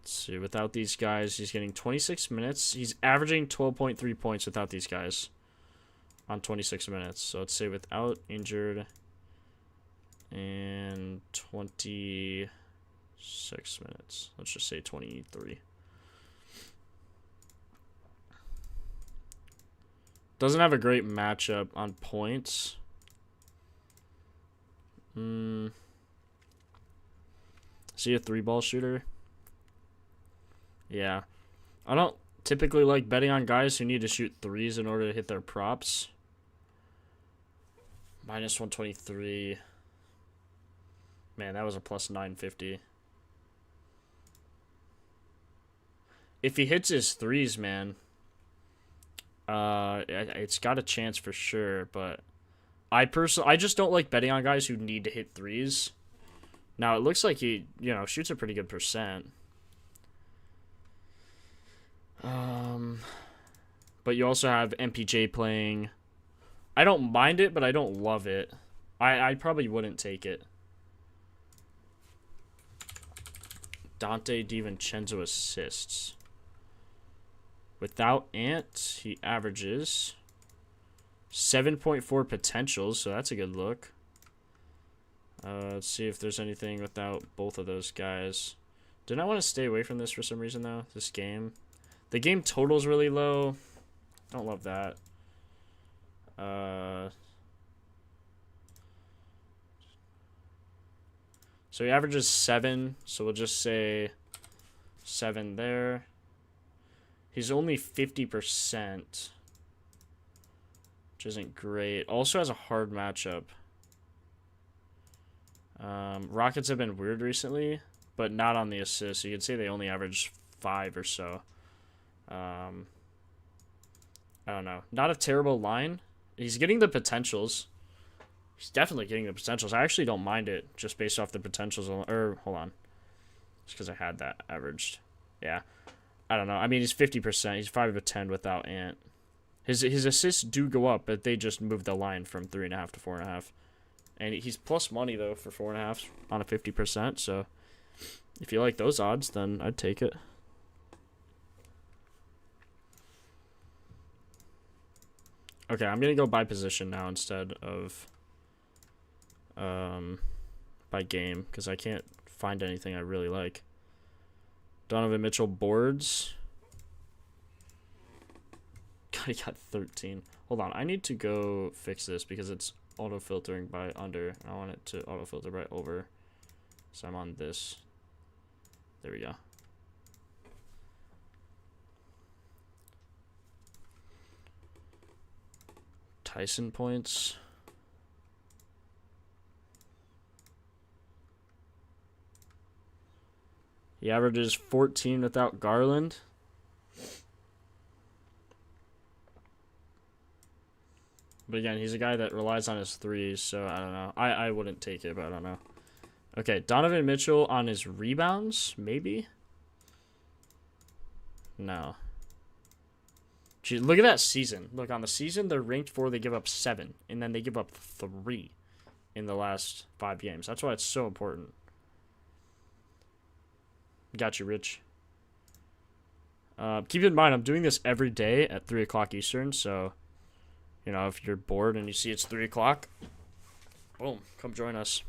Let's see. Without these guys, he's getting 26 minutes. He's averaging 12.3 points without these guys. On 26 minutes. So let's say without injured and 26 minutes. Let's just say 23. Doesn't have a great matchup on points. Is he a 3-ball shooter? Yeah. I don't typically like betting on guys who need to shoot threes in order to hit their props. Minus 123. Man, that was a plus 950. If he hits his threes, man, it's got a chance for sure, but I just don't like betting on guys who need to hit threes. Now, it looks like he, shoots a pretty good percent. But you also have MPJ playing. I don't mind it, but I don't love it. I probably wouldn't take it. Dante DiVincenzo assists. Without Ant, he averages 7.4 potentials, so that's a good look. Let's see if there's anything without both of those guys. Did I want to stay away from this for some reason, though? This game. The game total's really low. Don't love that. So he averages 7, so we'll just say 7 there. He's only 50%, which isn't great. Also has a hard matchup. Rockets have been weird recently, but not on the assists. You could say they only average 5 or so. I don't know. Not a terrible line. He's getting the potentials. He's definitely getting the potentials. I actually don't mind it just based off the potentials. Hold on. Just because I had that averaged. Yeah. I don't know. I mean, he's 50%. He's 5 of 10 without Ant. His assists do go up, but they just move the line from 3.5 to 4.5. And he's plus money, though, for 4.5 on a 50%. So if you like those odds, then I'd take it. Okay, I'm going to go by position now instead of by game, because I can't find anything I really like. Donovan Mitchell boards. God, he got 13. Hold on, I need to go fix this because it's auto-filtering by under. I want it to auto-filter by over. So I'm on this. There we go. Tyson points. He averages 14 without Garland. But again, he's a guy that relies on his threes, so I don't know. I wouldn't take it, but I don't know. Okay, Donovan Mitchell on his rebounds, maybe? No. Gee, look at that season. Look, on the season, they're ranked 4, they give up 7. And then they give up 3 in the last 5 games. That's why it's so important. Got you, Rich. Keep in mind, I'm doing this every day at 3 o'clock Eastern, so, if you're bored and you see it's 3 o'clock, boom, come join us.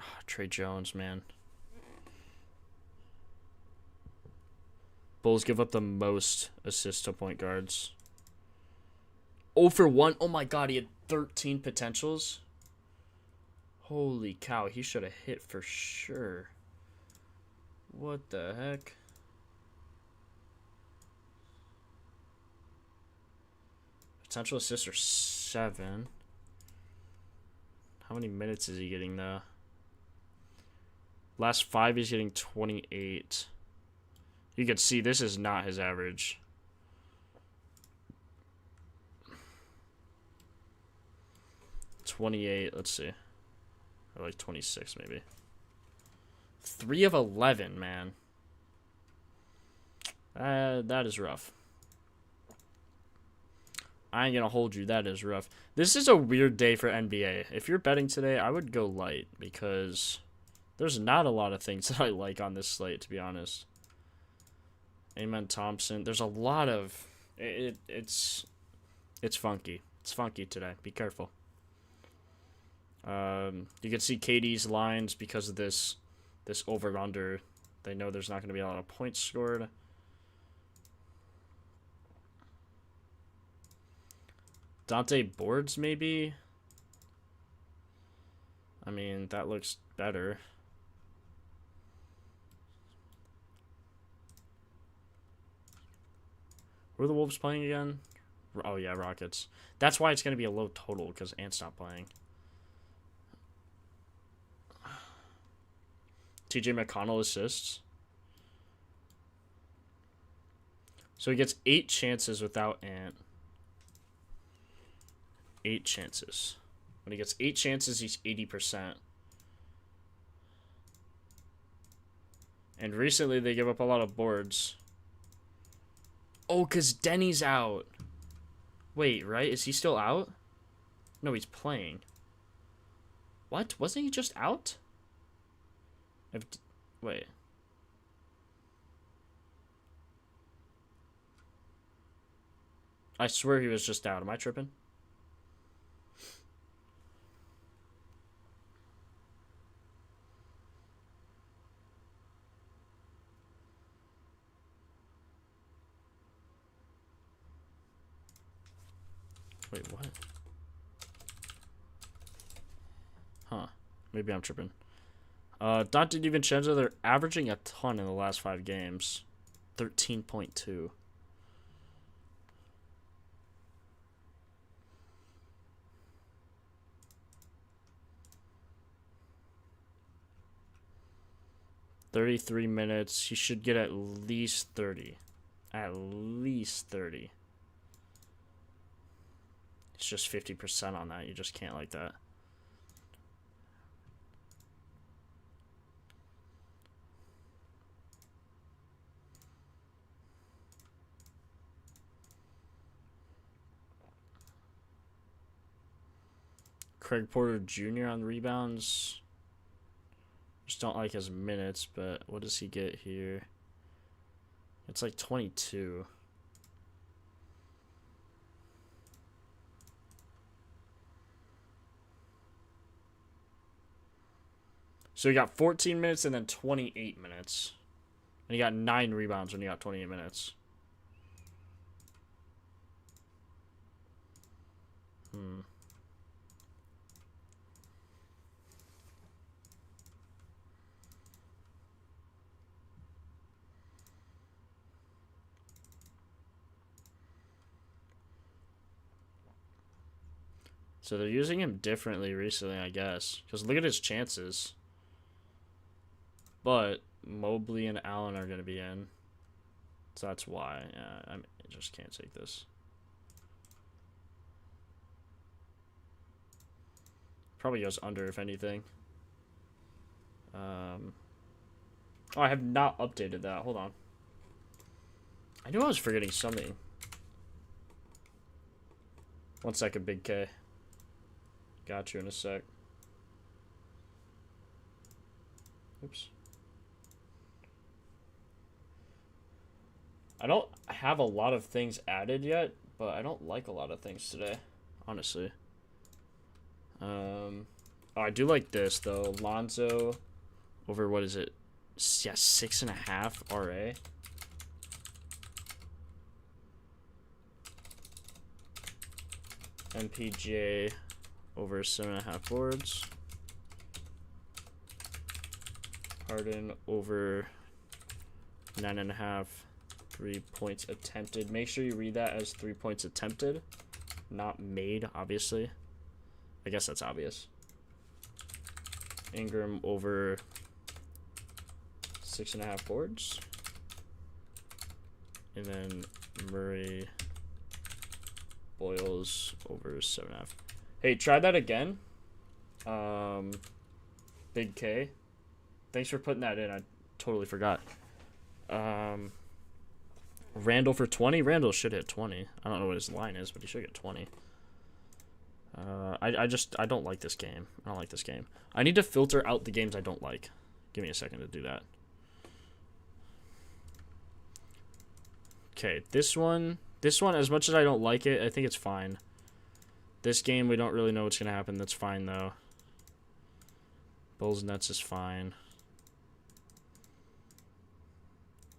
Oh, Trey Jones, man. Bulls give up the most assists to point guards. 0 for 1. Oh my god, he had 13 potentials. Holy cow, he should have hit for sure. What the heck? Potential assists are 7. How many minutes is he getting though? Last 5 he's getting 28. You can see this is not his average. $28, let's see. Or like 26 maybe. 3 of 11, man. That is rough. I ain't gonna hold you, that is rough. This is a weird day for NBA. If you're betting today, I would go light because there's not a lot of things that I like on this slate, to be honest. Amen Thompson. There's a lot of it's funky. It's funky today. Be careful. You can see KD's lines because of this over-under They know there's not going to be a lot of points scored. Dante boards, maybe? I mean, that looks better. Who are the Wolves playing again? Oh, yeah, Rockets. That's why it's going to be a low total, because Ant's not playing. TJ McConnell assists. So he gets 8 chances without Ant. 8 chances. When he gets 8 chances, he's 80%. And recently, they give up a lot of boards. Oh, because Denny's out. Wait, right? Is he still out? No, he's playing. What? Wasn't he just out? Wait. I swear he was just out. Am I tripping? Wait, what? Huh. Maybe I'm tripping. Dante DiVincenzo, they're averaging a ton in the last 5 games. 13.2. $33 He should get at least 30. At least 30. It's just 50% on that. You just can't like that. Craig Porter Jr. on rebounds. Just don't like his minutes, but what does he get here? It's like 22. So he got 14 minutes and then 28 minutes. And he got 9 rebounds when he got 28 minutes. So they're using him differently recently, I guess. Because look at his chances. But Mobley and Allen are going to be in. So that's why. I just can't take this. Probably goes under, if anything. Oh, I have not updated that. Hold on. I knew I was forgetting something. 1 second, Big K. Got you in a sec. Oops. I don't have a lot of things added yet, but I don't like a lot of things today, honestly. Oh, I do like this, though. Lonzo over, what is it? Yeah, 6.5 RA. MPJ over 7.5 boards. Harden over 9.5 3 points attempted. Make sure you read that as 3 points attempted, not made, obviously. I guess that's obvious. Ingram over 6.5 boards. And then Murray Boyles over 7.5. Hey, try that again. Big K. Thanks for putting that in. I totally forgot. Randall for 20. Randall should hit 20. I don't know what his line is, but he should get 20. I don't like this game. I don't like this game. I need to filter out the games I don't like. Give me a second to do that. Okay, this one, as much as I don't like it, I think it's fine. This game, we don't really know what's going to happen. That's fine, though. Bulls Nets is fine.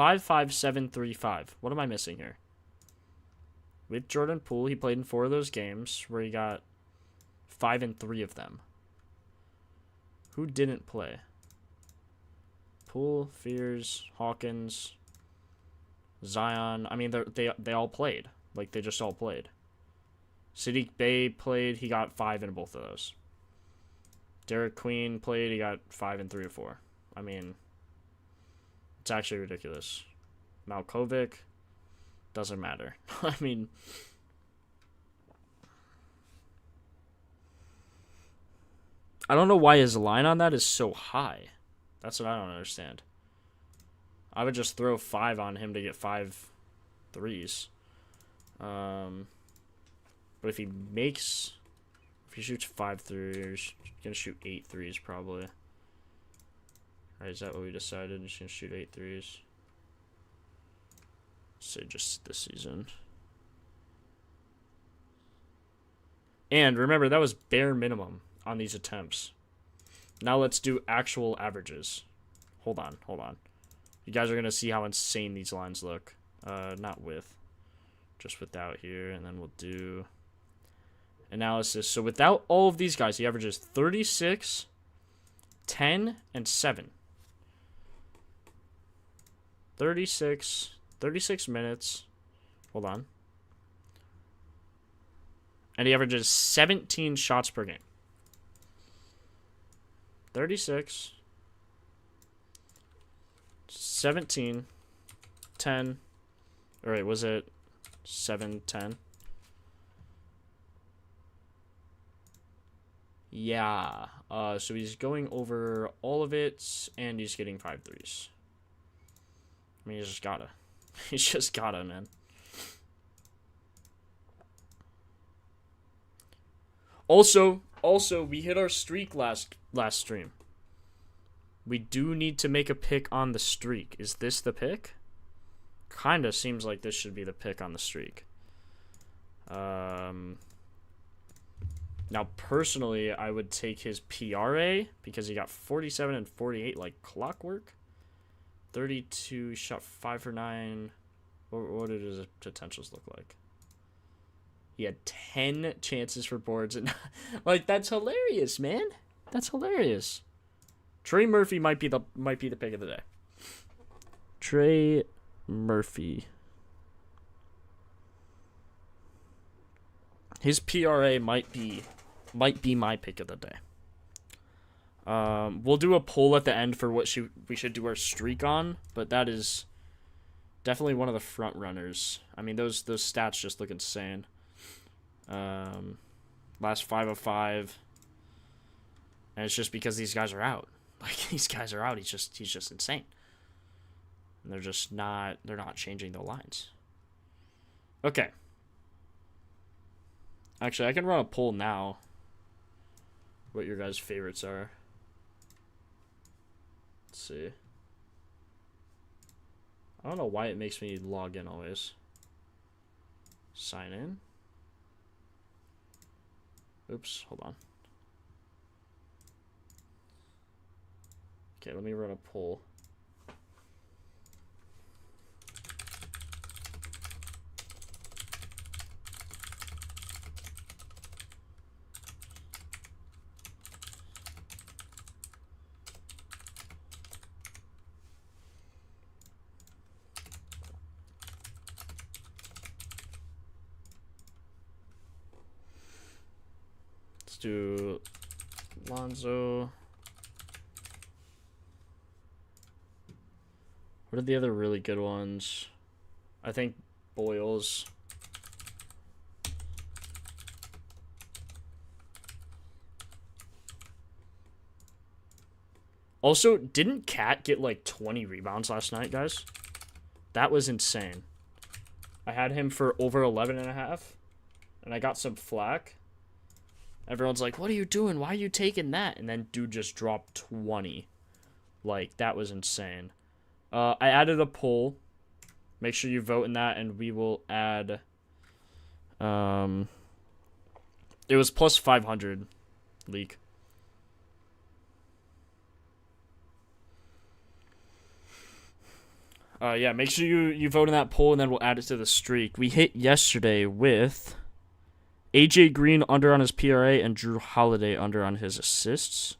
5.5735. What am I missing here? With Jordan Poole, he played in 4 of those games where he got 5 in 3 of them. Who didn't play? Poole, Fears, Hawkins, Zion. I mean, they all played. Like, they just all played. Sadiq Bey played. He got 5 in both of those. Derek Queen played. He got 5 in 3 or 4. I mean, it's actually ridiculous. Malkovic, doesn't matter. I mean, I don't know why his line on that is so high. That's what I don't understand. I would just throw 5 on him to get 5 threes. But if he shoots 5 threes, he's gonna shoot 8 threes probably. Right, is that what we decided? He's gonna shoot 8 threes. Say just this season. And remember, that was bare minimum on these attempts. Now let's do actual averages. Hold on. You guys are going to see how insane these lines look. Not with. Just without here. And then we'll do analysis. So without all of these guys, he averages 36, 10, and 7. 36 minutes. Hold on. And he averages 17 shots per game. 36, 17, 10. All right, was it 7, 10? Yeah. So he's going over all of it, and he's getting 5 threes. I mean, he's just gotta. He's just gotta, man. Also, we hit our streak last stream. We do need to make a pick on the streak. Is this the pick? Kinda seems like this should be the pick on the streak. Now, personally, I would take his PRA because he got 47 and 48 like clockwork. 32, shot 5 for 9. What did his potentials look like? He had 10 chances for boards, and like, that's hilarious, man. That's hilarious. Trey Murphy might be the pick of the day. Trey Murphy. His PRA might be my pick of the day. We'll do a poll at the end for what we should do our streak on, but that is definitely one of the front runners. I mean, those stats just look insane. Last 5 of 5, and it's just because these guys are out. Like, these guys are out. He's just insane. And they're not changing the lines. Okay. Actually, I can run a poll now. What your guys' favorites are. Let's see. I don't know why it makes me log in always. Sign in. Oops, hold on. Okay, let me run a poll. Let's do Lonzo. What are the other really good ones? I think Boyles. Also, didn't Cat get like 20 rebounds last night, guys? That was insane. I had him for over 11.5, and I got some flack. Everyone's like, what are you doing? Why are you taking that? And then dude just dropped 20. Like, that was insane. I added a poll. Make sure you vote in that, and we will add... it was plus 500 leak. Yeah, make sure you vote in that poll, and then we'll add it to the streak. We hit yesterday with AJ Green under on his PRA and Drew Holiday under on his assists.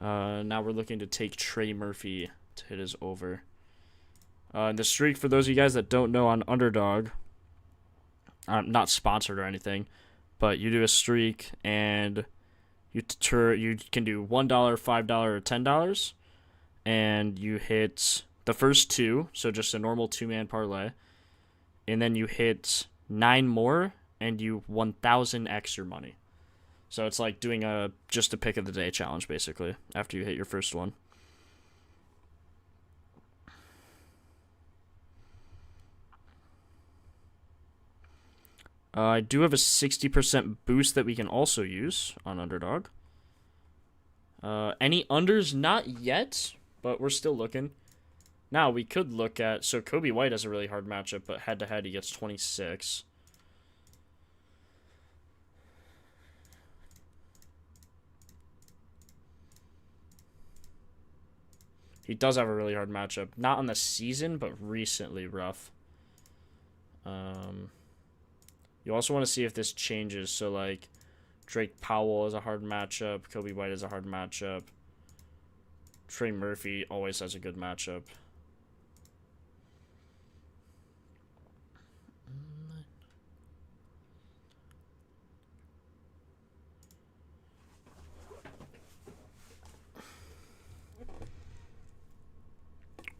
Now we're looking to take Trey Murphy to hit his over. And the streak, for those of you guys that don't know, on Underdog, not sponsored or anything, but you do a streak and you can do $1, $5, or $10, and you hit the first two, so just a normal 2-man parlay, and then you hit 9 more, and you 1,000 extra money. So it's like doing just a pick of the day challenge, basically, after you hit your first one. I do have a 60% boost that we can also use on Underdog. Any unders? Not yet, but we're still looking. Now, we could look at... So, Kobe White has a really hard matchup, but head-to-head, he gets 26. He does have a really hard matchup. Not on the season, but recently rough. You also want to see if this changes. So, like, Drake Powell is a hard matchup. Kobe White is a hard matchup. Trey Murphy always has a good matchup.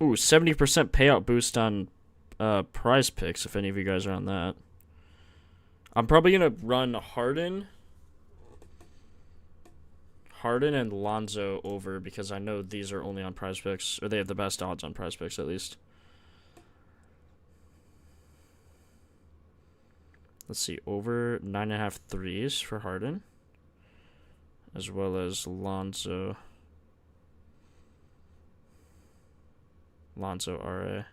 Ooh, 70% payout boost on Prize Picks, if any of you guys are on that. I'm probably going to run Harden and Lonzo over because I know these are only on Prize Picks, or they have the best odds on Prize Picks at least. Let's see, over 9.5 threes for Harden, as well as Lonzo RA.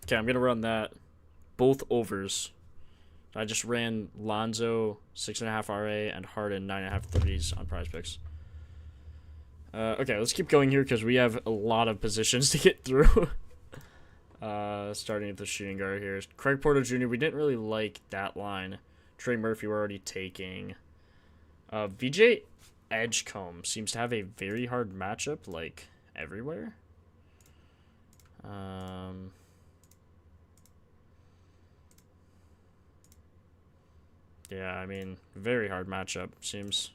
Okay, I'm going to run that. Both overs. I just ran Lonzo 6.5 RA and Harden 9.5 threes on Prize Picks. Okay, let's keep going here because we have a lot of positions to get through. Starting with the shooting guard here. Craig Porter Jr., we didn't really like that line. Trey Murphy we're already taking. VJ Edgecombe seems to have a very hard matchup, like, everywhere. Yeah, I mean, very hard matchup, seems.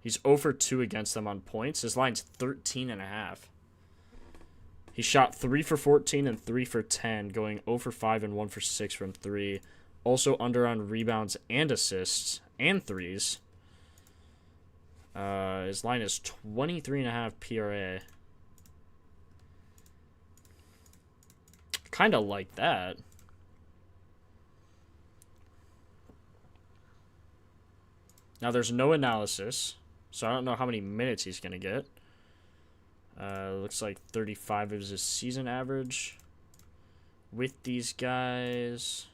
He's 0 for 2 against them on points. His line's 13.5. He shot 3 for 14 and 3 for 10, going 0 for 5 and 1 for 6 from 3. Also under on rebounds and assists and threes. His line is 23.5 PRA. Kind of like that. Now, there's no analysis, so I don't know how many minutes he's going to get. Looks like 35 is his season average with these guys.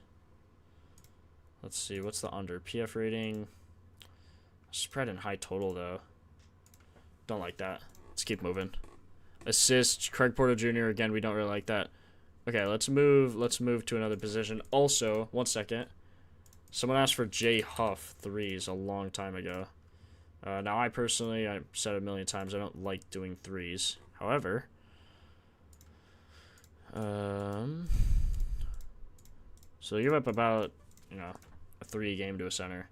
Let's see, what's the under? PF rating. Spread and high total, though. Don't like that. Let's keep moving. Assist, Craig Porter Jr. Again, we don't really like that. Okay, let's move to another position. Also, one second. Someone asked for Jay Huff threes a long time ago. Now, I personally, I've said it a million times, I don't like doing threes. However, so you give up about, a 3 game to a center.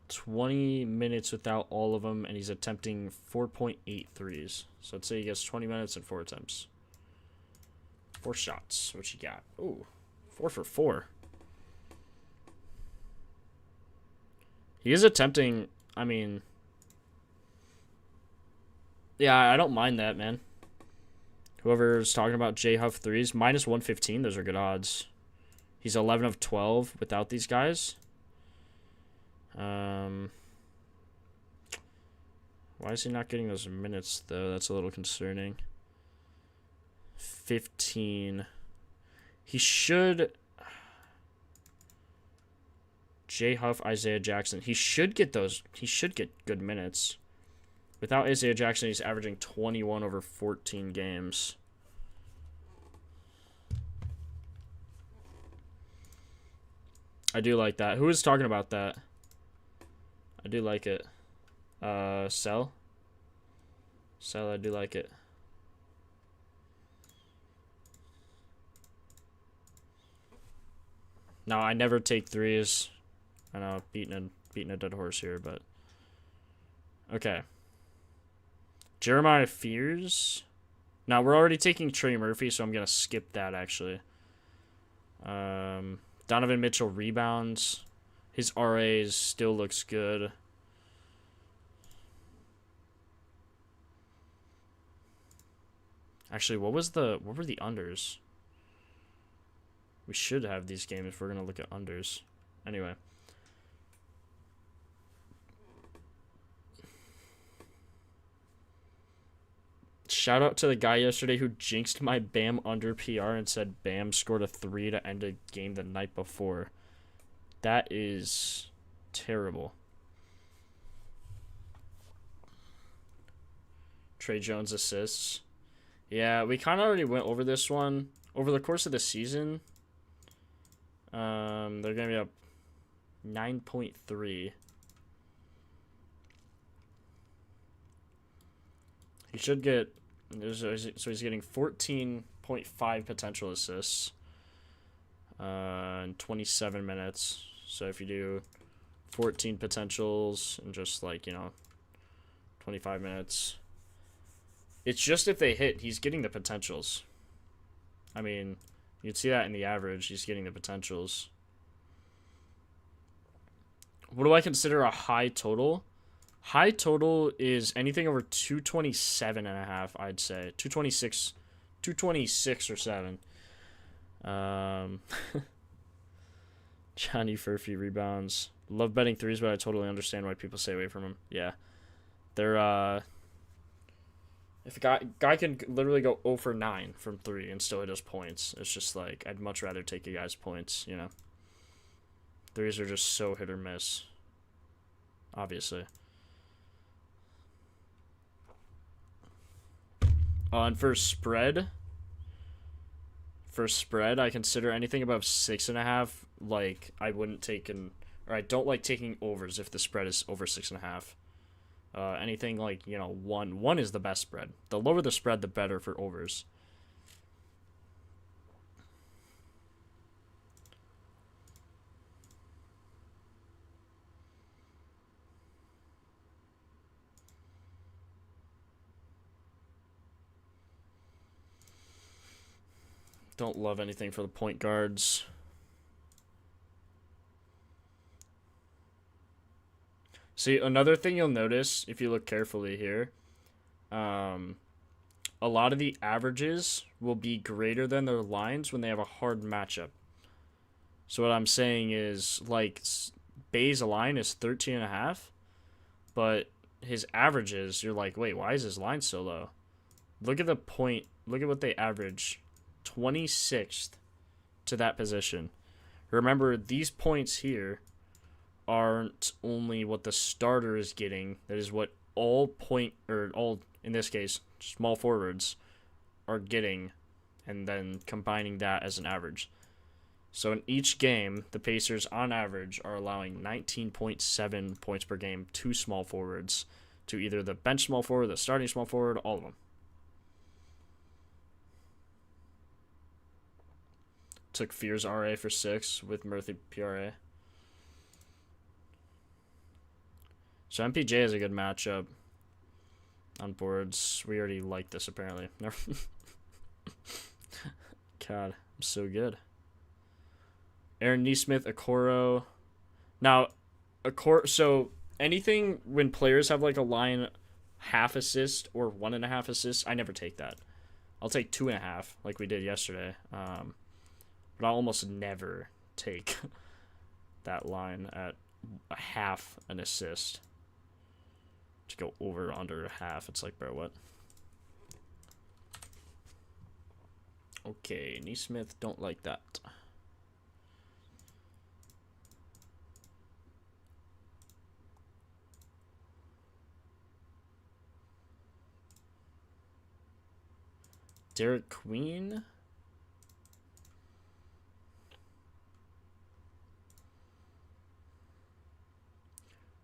$20 minutes without all of them, and he's attempting 4.8 threes. So let's say he gets 20 minutes and 4 attempts. 4 shots. What you got? Ooh, 4 for 4. He is attempting, I mean... Yeah, I don't mind that, man. Whoever's talking about J Huff threes, minus 115, those are good odds. He's 11 of 12 without these guys. Why is he not getting those minutes, though? That's a little concerning. 15. He should... Jay Huff, Isaiah Jackson. He should get those. He should get good minutes. Without Isaiah Jackson, he's averaging 21 over 14 games. I do like that. Who is talking about that? I do like it. Sell? Sell, I do like it. No, I never take threes. I know, beating a dead horse here, but... Okay. Jeremiah Fears? Now, we're already taking Trey Murphy, so I'm going to skip that, actually. Donovan Mitchell rebounds. His RAs still looks good. Actually, what were the unders? We should have these games if we're going to look at unders. Anyway. Shout out to the guy yesterday who jinxed my Bam under PR and said Bam scored a 3 to end a game the night before. That is terrible. Trey Jones assists. Yeah, we kind of already went over this one. Over the course of the season, they're going to be up 9.3. He should get... So he's getting 14.5 potential assists in 27 minutes. So if you do 14 potentials in just 25 minutes. It's just if they hit, he's getting the potentials. I mean, you'd see that in the average. He's getting the potentials. What do I consider a high total? High total is anything over 227.5, I'd say. 226 or 7. Johnny Furphy rebounds. Love betting threes, but I totally understand why people stay away from him. Yeah. They're, if a guy can literally go 0 for 9 from 3 and still hit his points, it's just like, I'd much rather take a guy's points, you know? Threes are just so hit or miss. Obviously. And for spread, I consider anything above 6.5. Like, I wouldn't take or I don't like taking overs if the spread is over 6.5. Anything like 1 is the best spread. The lower the spread, the better for overs. Don't love anything for the point guards. See, another thing you'll notice if you look carefully here, a lot of the averages will be greater than their lines when they have a hard matchup. So what I'm saying is, like, Bay's line is 13.5, but his averages, you're like, wait, why is his line so low? Look at the point. Look at what they average. 26th to that position. Remember, these points here aren't only what the starter is getting. That is what all, in this case, small forwards are getting, and then combining that as an average. So in each game, the Pacers, on average, are allowing 19.7 points per game to small forwards, to either the bench small forward, the starting small forward, all of them. Took Fears RA for 6 with Murphy PRA. So MPJ is a good matchup on boards. We already like this, apparently. God, I'm so good. Aaron Nesmith, Okoro. Now, so anything when players have like a line half assist or 1.5 assists, I never take that. I'll take 2.5 like we did yesterday. But I'll almost never take that line at a half an assist. To go over under a half, it's like, bro, what? Okay, Neesmith, don't like that. Derek Queen.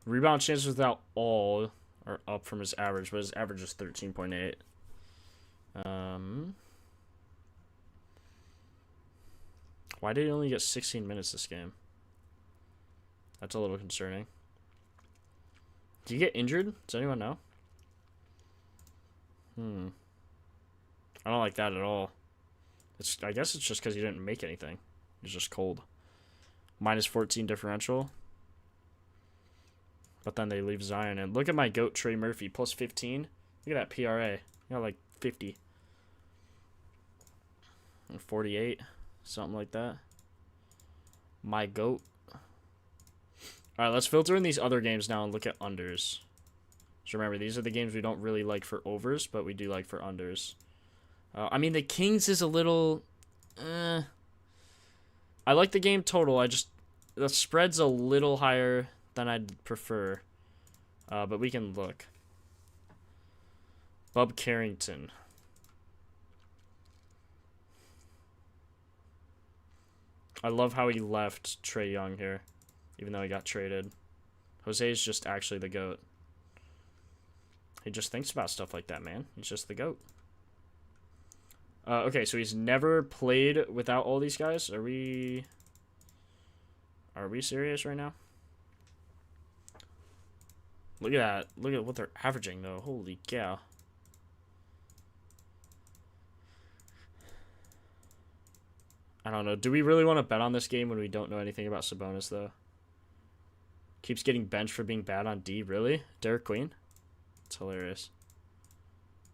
Rebound chances without all are up from his average, but his average is 13.8. Why did he only get 16 minutes this game? That's a little concerning. Did he get injured? Does anyone know? I don't like that at all. I guess it's just because he didn't make anything. He's just cold. Minus 14 differential. But then they leave Zion in. Look at my GOAT, Trey Murphy, plus 15. Look at that PRA. You got like 50. 48. Something like that. My GOAT. Alright, let's filter in these other games now and look at unders. So remember, these are the games we don't really like for overs, but we do like for unders. I mean, the Kings is a little... I like the game total. The spread's a little higher than I'd prefer. But we can look. Bub Carrington. I love how he left Trae Young here, even though he got traded. Jose's just actually the GOAT. He just thinks about stuff like that, man. He's just the GOAT. Okay, so he's never played without all these guys. Are we serious right now? Look at that. Look at what they're averaging, though. Holy cow. I don't know. Do we really want to bet on this game when we don't know anything about Sabonis, though? Keeps getting benched for being bad on D. Really? Derek Queen? It's hilarious.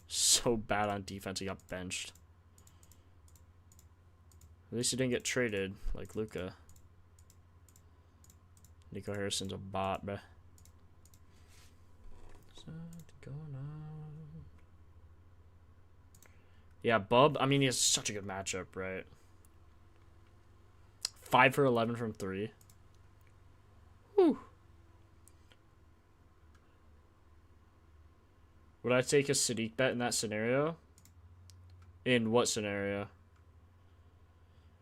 So bad on defense, he got benched. At least he didn't get traded like Luka. Nico Harrison's a bot, bruh. Yeah, Bub, I mean, he has such a good matchup, right? 5 for 11 from 3. Whew. Would I take a Sadiq bet in that scenario? In what scenario?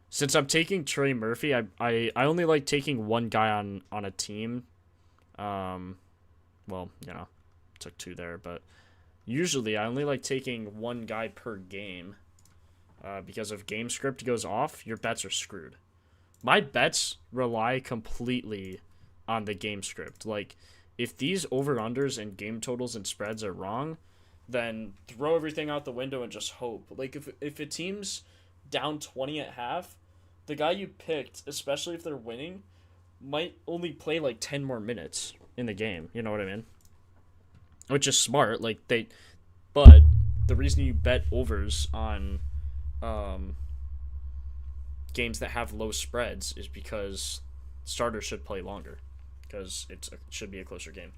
Since I'm taking Trey Murphy, I only like taking one guy on a team. Well, you know, took 2 there, but usually I only like taking one guy per game. Because if game script goes off, your bets are screwed. My bets rely completely on the game script. Like, if these over-unders and game totals and spreads are wrong, then throw everything out the window and just hope. Like, if a team's down 20 at half, the guy you picked, especially if they're winning, might only play like 10 more minutes in the game. You know what I mean? Which is smart. But the reason you bet overs on games that have low spreads is because starters should play longer, because it should be a closer game.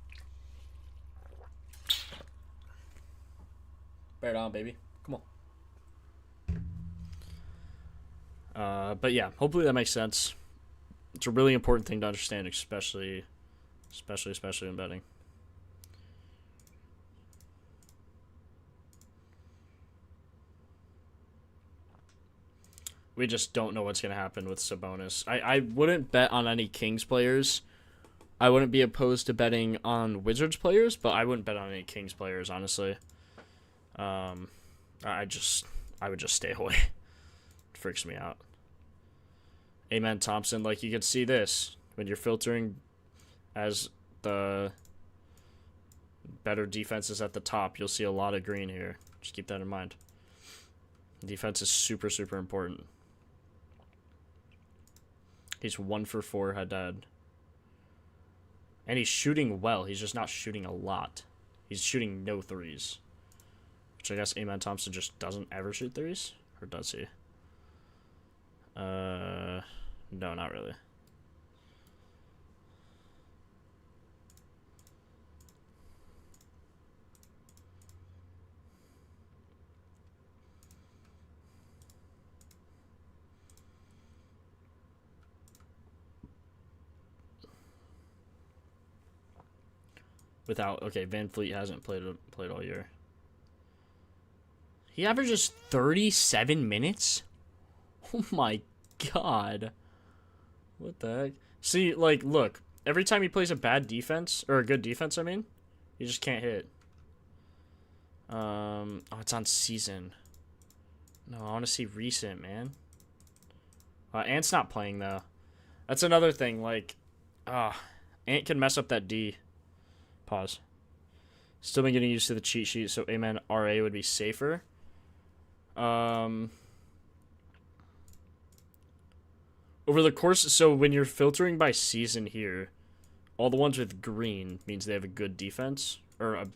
Bear it on, baby. Come on. But yeah, hopefully that makes sense. It's a really important thing to understand, especially in betting. We just don't know what's going to happen with Sabonis. I wouldn't bet on any Kings players. I wouldn't be opposed to betting on Wizards players, but I wouldn't bet on any Kings players, honestly. I would just stay away. It freaks me out. Amen Thompson, like, you can see this when you're filtering as the better defenses at the top, you'll see a lot of green here. Just keep that in mind. Defense is super, super important. He's 1 for 4 Haddad. And he's shooting well. He's just not shooting a lot. He's shooting no threes. Which I guess Amen Thompson just doesn't ever shoot threes? Or does he? No, not really. Without, okay, Van Fleet hasn't played all year. He averages 37 minutes? Oh my god. What the heck? See, like, look. Every time he plays a bad defense, or a good defense, I mean, he just can't hit. Oh, it's on season. No, I want to see recent, man. Ant's not playing, though. That's another thing, like, Ant can mess up that D. Pause. Still been getting used to the cheat sheet, so Amen RA would be safer. Over the course, so when you're filtering by season here, all the ones with green means they have a good defense, or a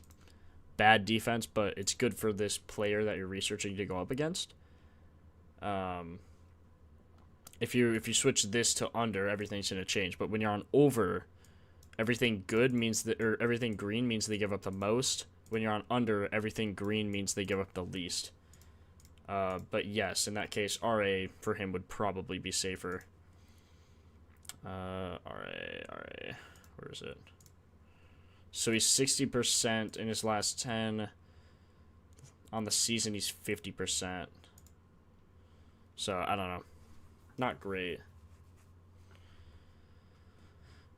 bad defense, but it's good for this player that you're researching to go up against. If you switch this to under, everything's gonna change. But when you're on over, everything good means that, or everything green means they give up the most. When you're on under, everything green means they give up the least. But yes, in that case, RA for him would probably be safer. RA, where is it? So he's 60% in his last 10. On the season, he's 50%. So, I don't know. Not great.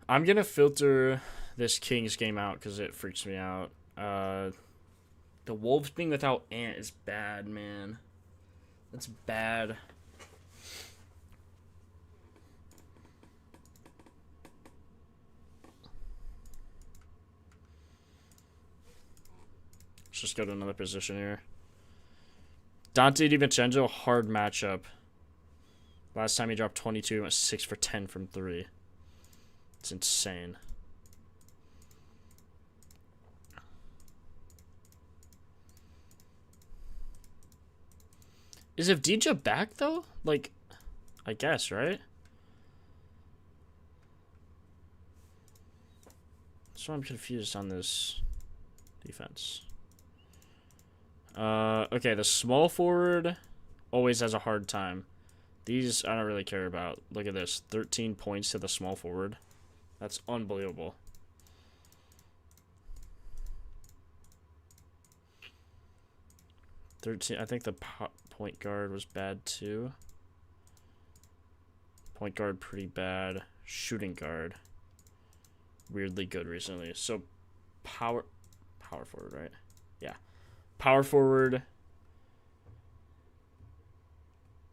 I'm going to filter this Kings game out because it freaks me out. The Wolves being without Ant is bad, man. That's bad. Let's just go to another position here. Dante DiVincenzo, hard matchup. Last time he dropped 22, he went 6 for 10 from 3. It's insane. Is Avdija back, though? Like, I guess, right? So I'm confused on this defense. Okay, the small forward always has a hard time. These I don't really care about. Look at this. 13 points to the small forward. That's unbelievable. I think the point guard was bad too. Point guard pretty bad. Shooting guard weirdly good recently. So power forward, right? Yeah. Power forward.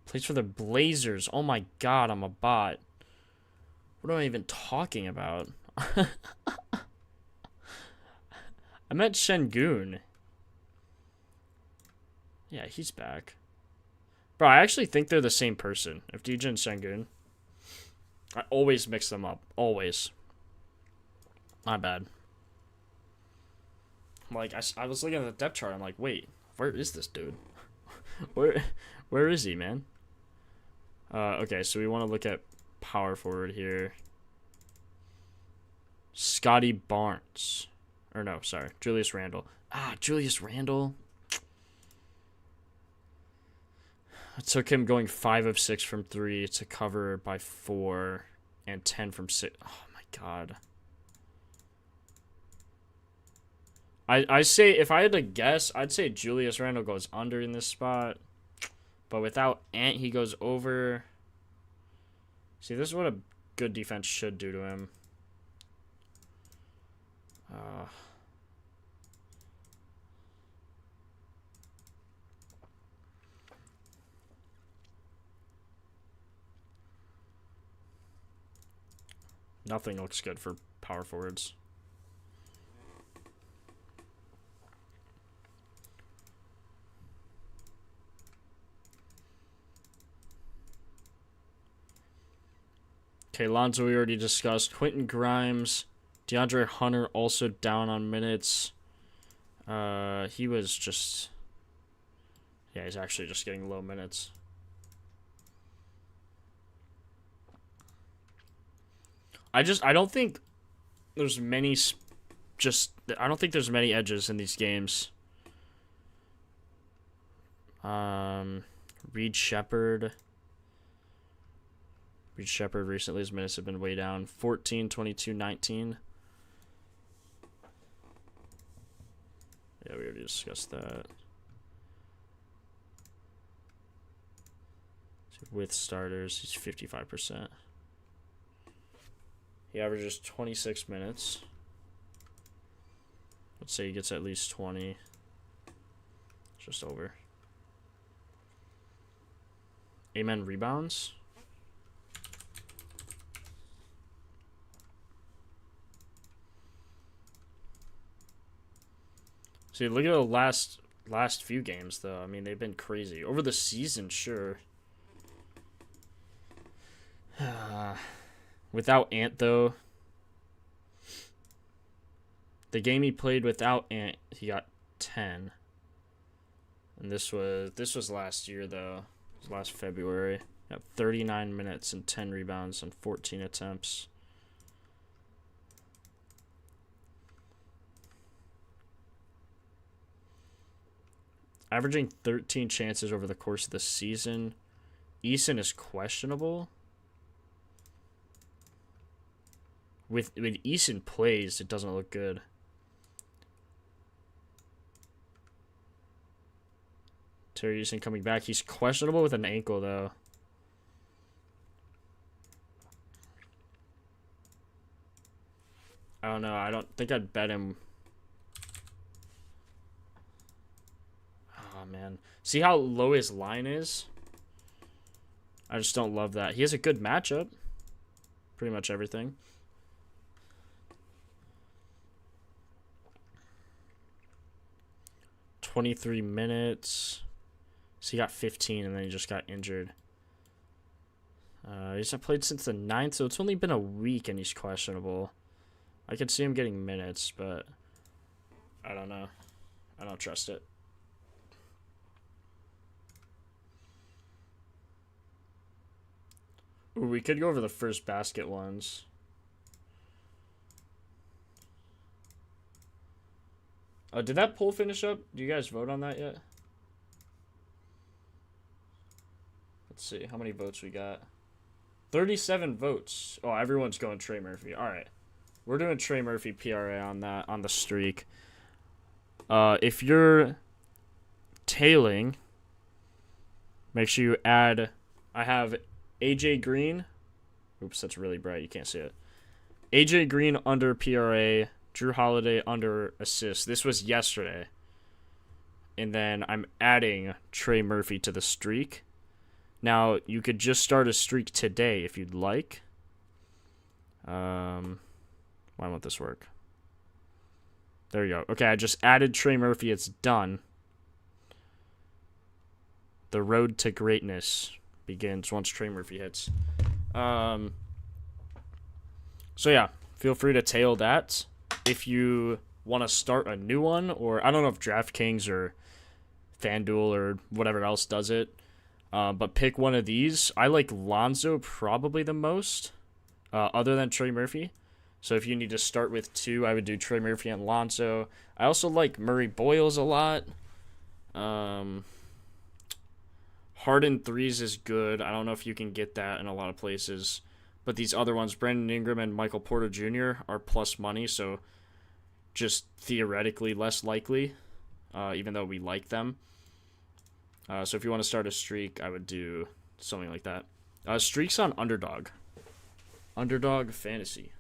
Plays for the Blazers. Oh my god, I'm a bot. What am I even talking about? I meant Şengün. Yeah, he's back. Bro, I actually think they're the same person. Avdija and Şengün. I always mix them up. Always. My bad. Like, I was looking at the depth chart. I'm like, wait, where is this dude? Where is he, man? Okay, so we want to look at power forward here. Scotty Barnes. Or no, sorry. Julius Randle. Julius Randle. It took him going 5 of 6 from 3 to cover by 4 and 10 from 6. Oh my god. I say, if I had to guess, I'd say Julius Randle goes under in this spot. But without Ant, he goes over. See, this is what a good defense should do to him. Nothing looks good for power forwards. Okay, Lonzo we already discussed. Quentin Grimes. DeAndre Hunter also down on minutes. He was just... Yeah, he's actually just getting low minutes. I don't think there's many... I don't think there's many edges in these games. Reed Shepherd... Reed Shepherd recently, his minutes have been way down. 14, 22, 19. Yeah, we already discussed that. With starters, he's 55%. He averages 26 minutes. Let's say he gets at least 20. Just over. Amen rebounds. See, look at the last few games, though. I mean, they've been crazy. Over the season, sure. Without Ant, though. The game he played without Ant, he got 10. And this was last year, though. It was last February. Got 39 minutes and 10 rebounds and 14 attempts. Averaging 13 chances over the course of the season. Eason is questionable. With Eason plays, it doesn't look good. Terry Eason coming back. He's questionable with an ankle, though. I don't know. I don't think I'd bet him. Oh, man. See how low his line is? I just don't love that. He has a good matchup. Pretty much everything. "23 minutes. So he got 15 and then he just got injured. He's not played since the 9th, so it's only been a week and he's questionable. I could see him getting minutes, but I don't know. I don't trust it. Ooh, we could go over the first basket ones. Oh, did that poll finish up? Do you guys vote on that yet? Let's see how many votes we got. 37 votes. Oh, everyone's going Trey Murphy. All right. We're doing Trey Murphy PRA on that, on the streak. If you're tailing, make sure you add, I have AJ Green. Oops, that's really bright. You can't see it. AJ Green under PRA, Drew Holiday under assist. This was yesterday. And then I'm adding Trey Murphy to the streak. Now, you could just start a streak today if you'd like. Why won't this work? There you go. Okay, I just added Trey Murphy. It's done. The road to greatness begins once Trey Murphy hits. So yeah, feel free to tail that. If you want to start a new one, or I don't know if DraftKings or FanDuel or whatever else does it, but pick one of these. I like Lonzo probably the most, other than Trey Murphy. So if you need to start with two, I would do Trey Murphy and Lonzo. I also like Murray Boyles a lot. Harden threes is good. I don't know if you can get that in a lot of places. But these other ones, Brandon Ingram and Michael Porter Jr. are plus money, so just theoretically less likely, even though we like them. So if you want to start a streak, I would do something like that. Streaks on Underdog. Underdog Fantasy.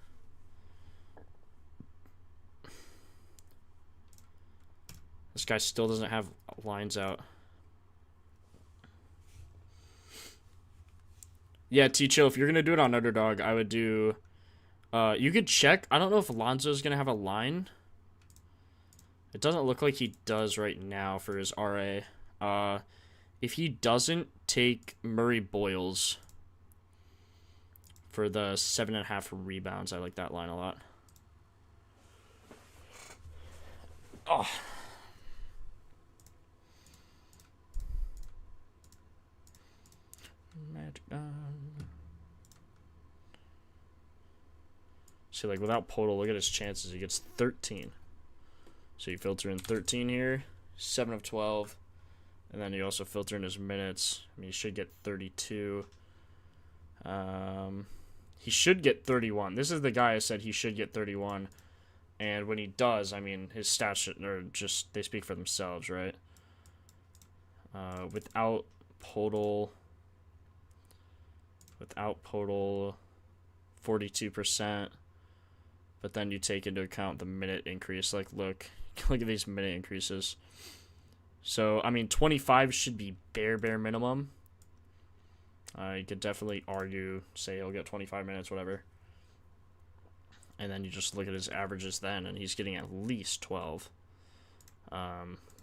This guy still doesn't have lines out. Yeah, T-Chill, if you're going to do it on Underdog, I would do... you could check. I don't know if Alonzo's going to have a line. It doesn't look like he does right now for his RA. If he doesn't, take Murray Boyles for the 7.5 rebounds. I like that line a lot. Oh. Magic. See, like, without Podol, look at his chances. He gets 13. So you filter in 13 here, 7 of 12. And then you also filter in his minutes. I mean, he should get 32. He should get 31. This is the guy I said he should get 31. And when he does, I mean, his stats are just, they speak for themselves, right? Without Podol, 42%. But then you take into account the minute increase. Like, look at these minute increases. So, I mean, 25 should be bare minimum. You could definitely argue, say he'll get 25 minutes, whatever. And then you just look at his averages then, and he's getting at least 12.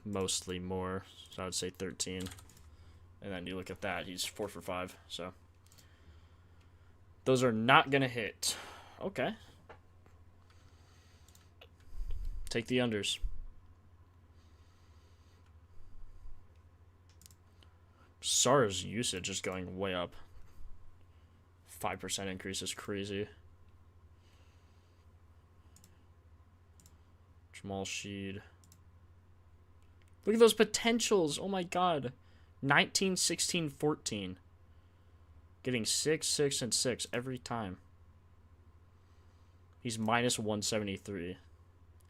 Mostly more, so I would say 13. And then you look at that, he's 4 for 5, so. Those are not going to hit. Okay. Take the unders. Sar's usage is going way up. 5% increase is crazy. Jamal Sheed. Look at those potentials. Oh my god. 19, 16, 14. Getting 6, 6, and 6 every time. He's minus 173.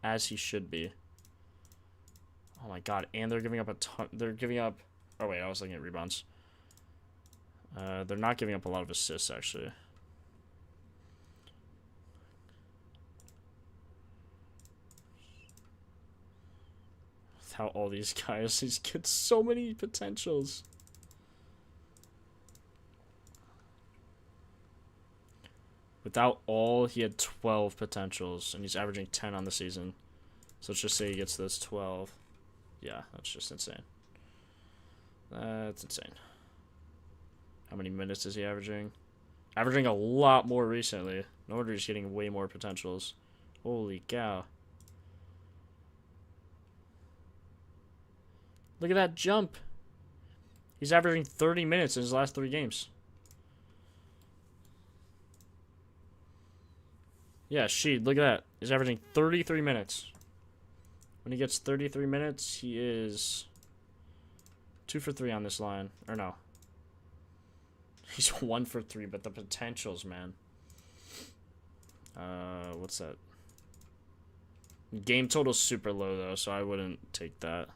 As he should be. Oh my god. And they're giving up a ton. They're giving up. Oh wait, I was looking at rebounds. They're not giving up a lot of assists, actually. How all these guys, these kids, so many potentials. Without all, he had 12 potentials, and he's averaging 10 on the season. So let's just say he gets those 12. Yeah, that's just insane. That's insane. How many minutes is he averaging? Averaging a lot more recently. No wonder he's getting way more potentials. Holy cow. Look at that jump. He's averaging 30 minutes in his last 3 games. Yeah, Sheed, look at that. He's averaging 33 minutes. When he gets 33 minutes, he is 2 for 3 on this line. Or no. He's 1 for 3, but the potentials, man. What's that? Game total's super low, though, so I wouldn't take that.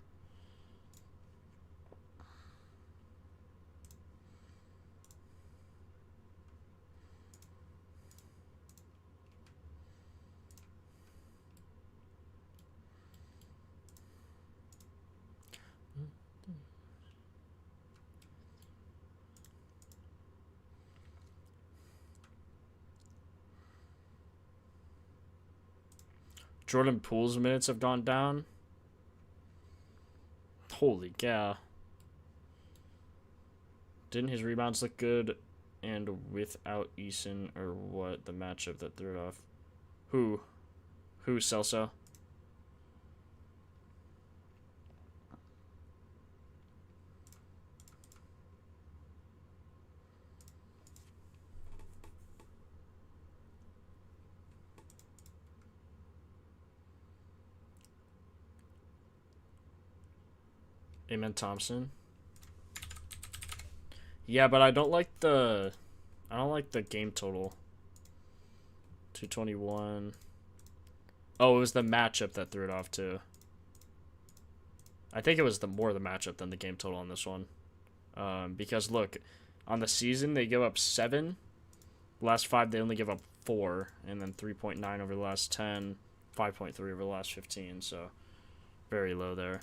Jordan Poole's minutes have gone down. Holy cow. Didn't his rebounds look good? And without Eason, or what? The matchup that threw it off. Who? Who, Celso? Amen Thompson. Yeah, but I don't like the game total. 221. Oh, it was the matchup that threw it off too. I think it was more the matchup than the game total on this one. Because look, on the season they give up 7. Last 5 they only give up 4, and then 3.9 over the last 10, 5.3 over the last 15. So very low there.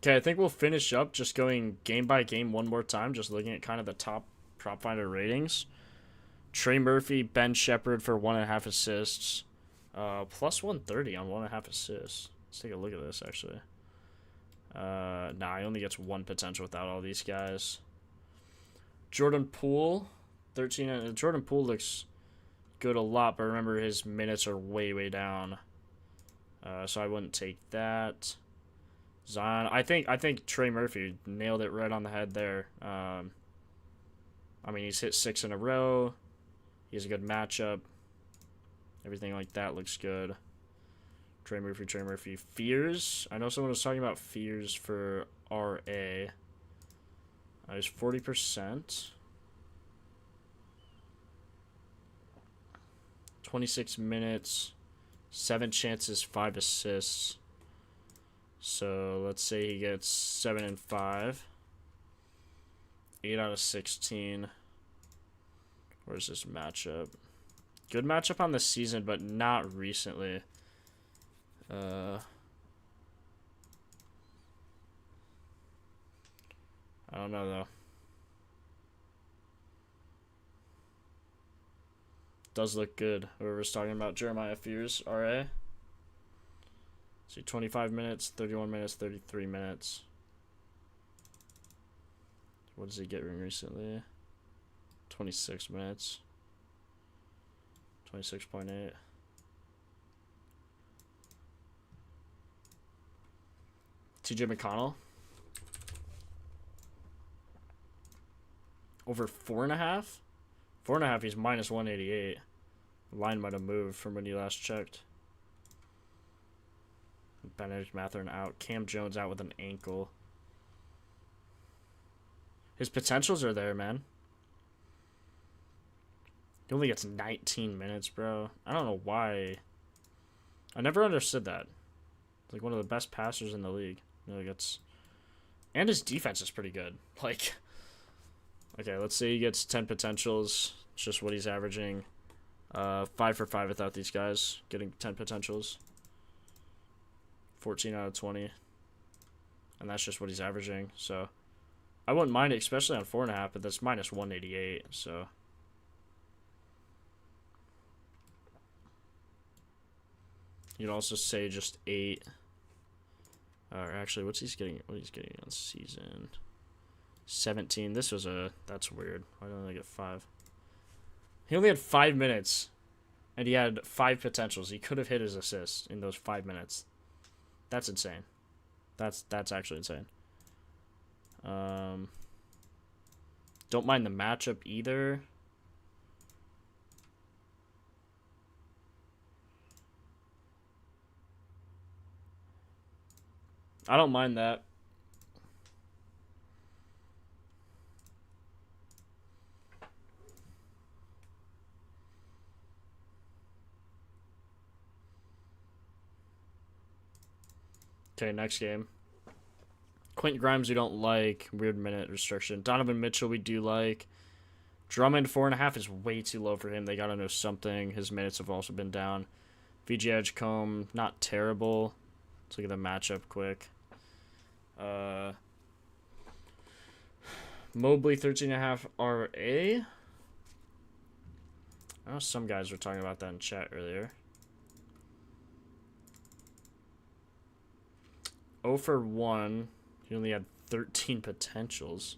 Okay, I think we'll finish up just going game by game one more time, just looking at kind of the top Propfinder ratings. Trey Murphy, Ben Shepherd for 1.5 assists. Plus 130 on 1.5 assists. Let's take a look at this, actually. Nah, he only gets 1 potential without all these guys. Jordan Poole, 13. Jordan Poole looks good a lot, but remember his minutes are way down. So I wouldn't take that. Zion, I think Trey Murphy nailed it right on the head there. I mean, he's hit 6 in a row. He has a good matchup. Everything like that looks good. Trey Murphy. Fears. I know someone was talking about Fears for RA. He's 40%. 26 minutes, 7 chances, 5 assists. So let's say he gets 7 and 5. 8 out of 16. Where's this matchup? Good matchup on the season, but not recently. I don't know, though. Does look good. Whoever's talking about Jeremiah Fears, RA. See, 25 minutes, 31 minutes, 33 minutes. What does he get recently? 26 minutes. 26.8. TJ McConnell. Over 4.5? 4.5, he's minus 188. The line might have moved from when you last checked. Benedict Mathurin out. Cam Jones out with an ankle. His potentials are there, man. He only gets 19 minutes, bro. I don't know why. I never understood that. Like one of the best passers in the league. You know, and his defense is pretty good. Like, okay, let's say he gets 10 potentials. It's just what he's averaging. 5 for 5 without these guys getting 10 potentials. 14 out of 20. And that's just what he's averaging. So I wouldn't mind it, especially on 4.5, but that's minus 188. So you'd also say just 8. Or actually, what he's getting on season? 17. That's weird. Why don't I get 5? He only had 5 minutes, and he had 5 potentials. He could have hit his assist in those 5 minutes. That's insane. That's actually insane. Don't mind the matchup either. I don't mind that. Okay, next game. Quentin Grimes we don't like. Weird minute restriction. Donovan Mitchell we do like. Drummond 4.5 is way too low for him. They gotta know something. His minutes have also been down. VJ Edgecombe, not terrible. Let's look at the matchup quick. Mobley 13.5 RA. I know some guys were talking about that in chat earlier. 0 for 1. He only had 13 potentials.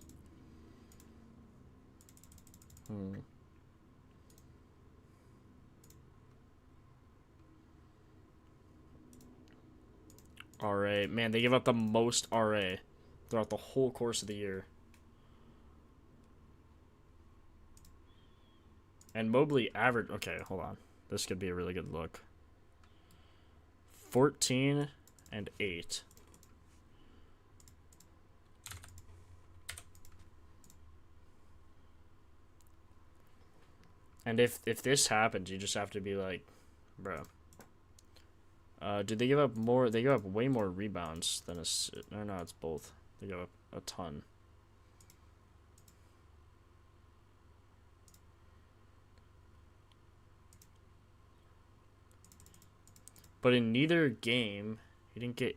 RA. Man, they give up the most RA throughout the whole course of the year. And Mobley average. Okay, hold on. This could be a really good look. 14 and 8. And if this happens, you just have to be like, bro. Did they give up more? They give up way more rebounds than a... Or no, it's both. They give up a ton. But in neither game, he didn't get...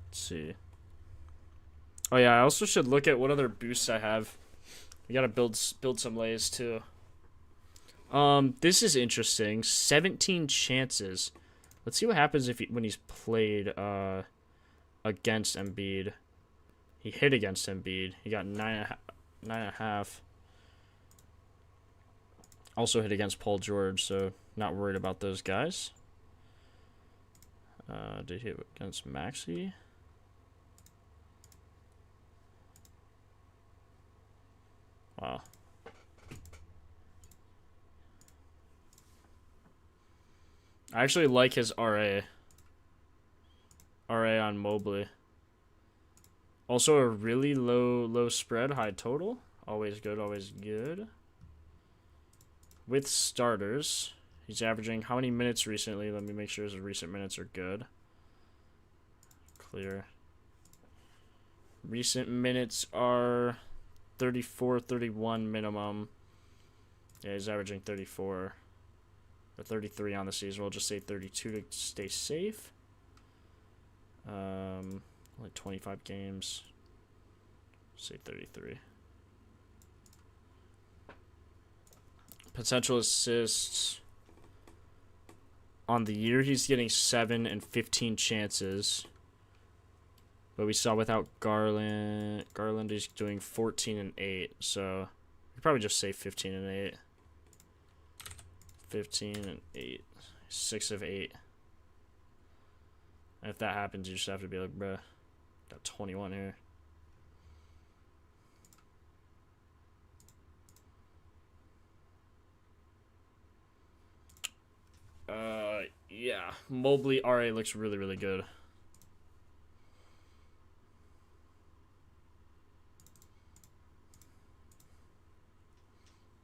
Let's see. Oh yeah, I also should look at what other boosts I have. We gotta build some lays too. This is interesting. 17 chances. Let's see what happens when he's played against Embiid. He hit against Embiid. He got 9.5. Also hit against Paul George, so not worried about those guys. Did he hit against Maxey? Wow. I actually like his RA. RA on Mobley. Also a really low spread, high total. Always good, always good. with starters, he's averaging how many minutes recently? Let me make sure his recent minutes are good. Clear. Recent minutes are 34, 31 minimum. Yeah, he's averaging 34 or 33 on the season. We'll just say 32 to stay safe. Like 25 games. Say 33. Potential assists. On the year, he's getting 7 and 15 chances. But we saw without Garland, he's doing 14 and 8. So we probably just say 15 and 8. 15 and 8. 6 of 8. And if that happens, you just have to be like, bruh, got 21 here. Yeah. Mobley RA looks really, really good.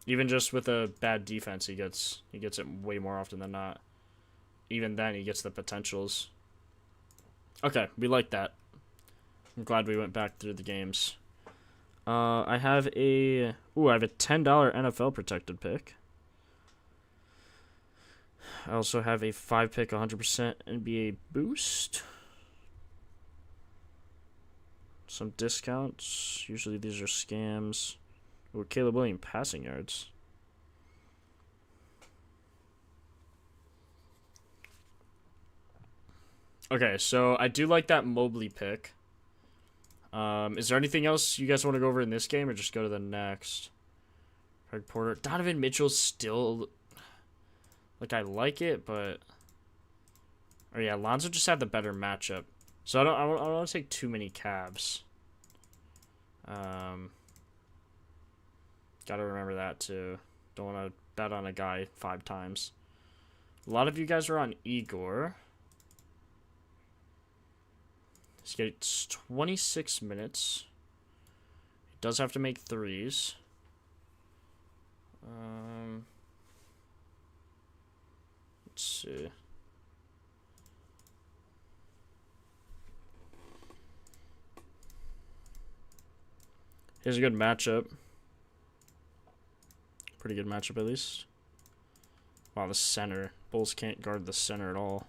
Even just with a bad defense, he gets it way more often than not. Even then, he gets the potentials. Okay, we like that. I'm glad we went back through the games. I have a $10 NFL protected pick. I also have a 5-pick 100% NBA boost. Some discounts. Usually these are scams. Ooh, Caleb Williams passing yards. Okay, so I do like that Mobley pick. Is there anything else you guys want to go over in this game, or just go to the next? Craig Porter. Donovan Mitchell's still... Like, I like it, but... Oh, yeah, Lonzo just had the better matchup. So I don't want to take too many cabs. Gotta remember that, too. Don't want to bet on a guy 5 times. A lot of you guys are on Igor. He gets 26 minutes. He does have to make threes. Let's see. Here's a good matchup. Pretty good matchup, at least. Wow, the center. Bulls can't guard the center at all.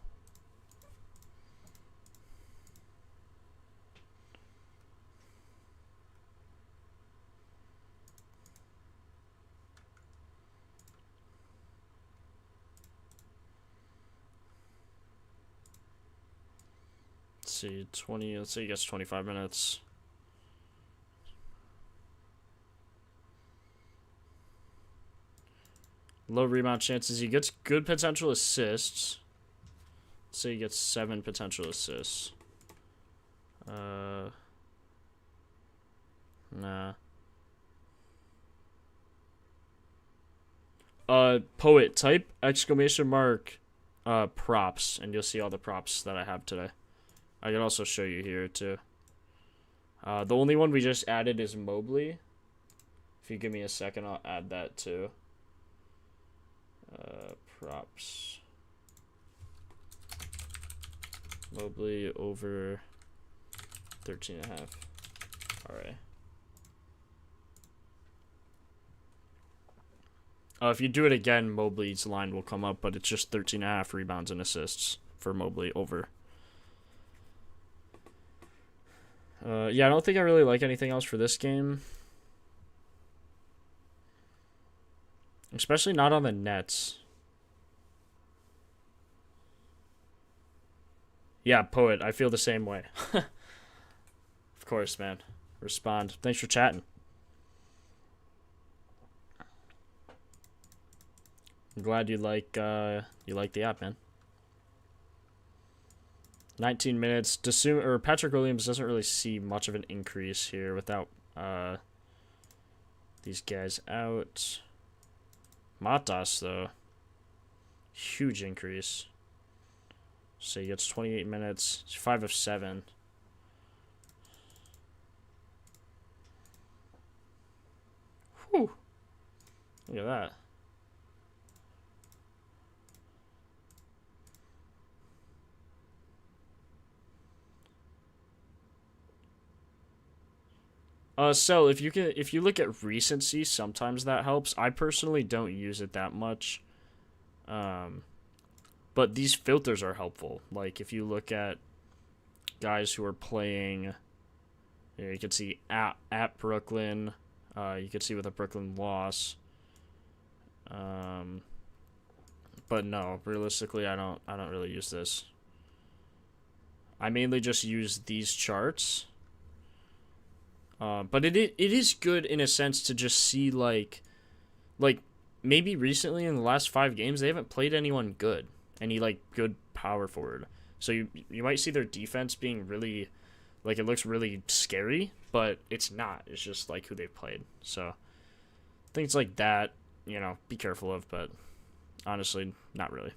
Let's see, 20. Let's say he gets 25 minutes. Low rebound chances. He gets good potential assists. Let's say he gets 7 potential assists. Nah. Poet, type exclamation mark props, and you'll see all the props that I have today. I can also show you here too. The only one we just added is Mobley. If you give me a second, I'll add that too. Props. Mobley over 13.5. Alright. If you do it again, Mobley's line will come up, but it's just 13.5 rebounds and assists for Mobley over. Yeah, I don't think I really like anything else for this game. Especially not on the Nets. Yeah, Poet, I feel the same way. Of course, man. Respond. Thanks for chatting. I'm glad you like the app, man. 19 minutes. Patrick Williams doesn't really see much of an increase here without these guys out. Matas, though. Huge increase. So he gets 28 minutes. It's 5 of 7. Whew. Look at that. So if you look at recency, sometimes that helps. I personally don't use it that much. But these filters are helpful. Like if you look at guys who are playing, you can see at Brooklyn. You can see with a Brooklyn loss. But no, realistically, I don't really use this. I mainly just use these charts. But it is good in a sense to just see like maybe recently in the last 5 games they haven't played anyone good, any like good power forward. So you might see their defense being really, like, it looks really scary, but it's not. It's just like who they've played. So things like that, be careful of, but honestly, not really.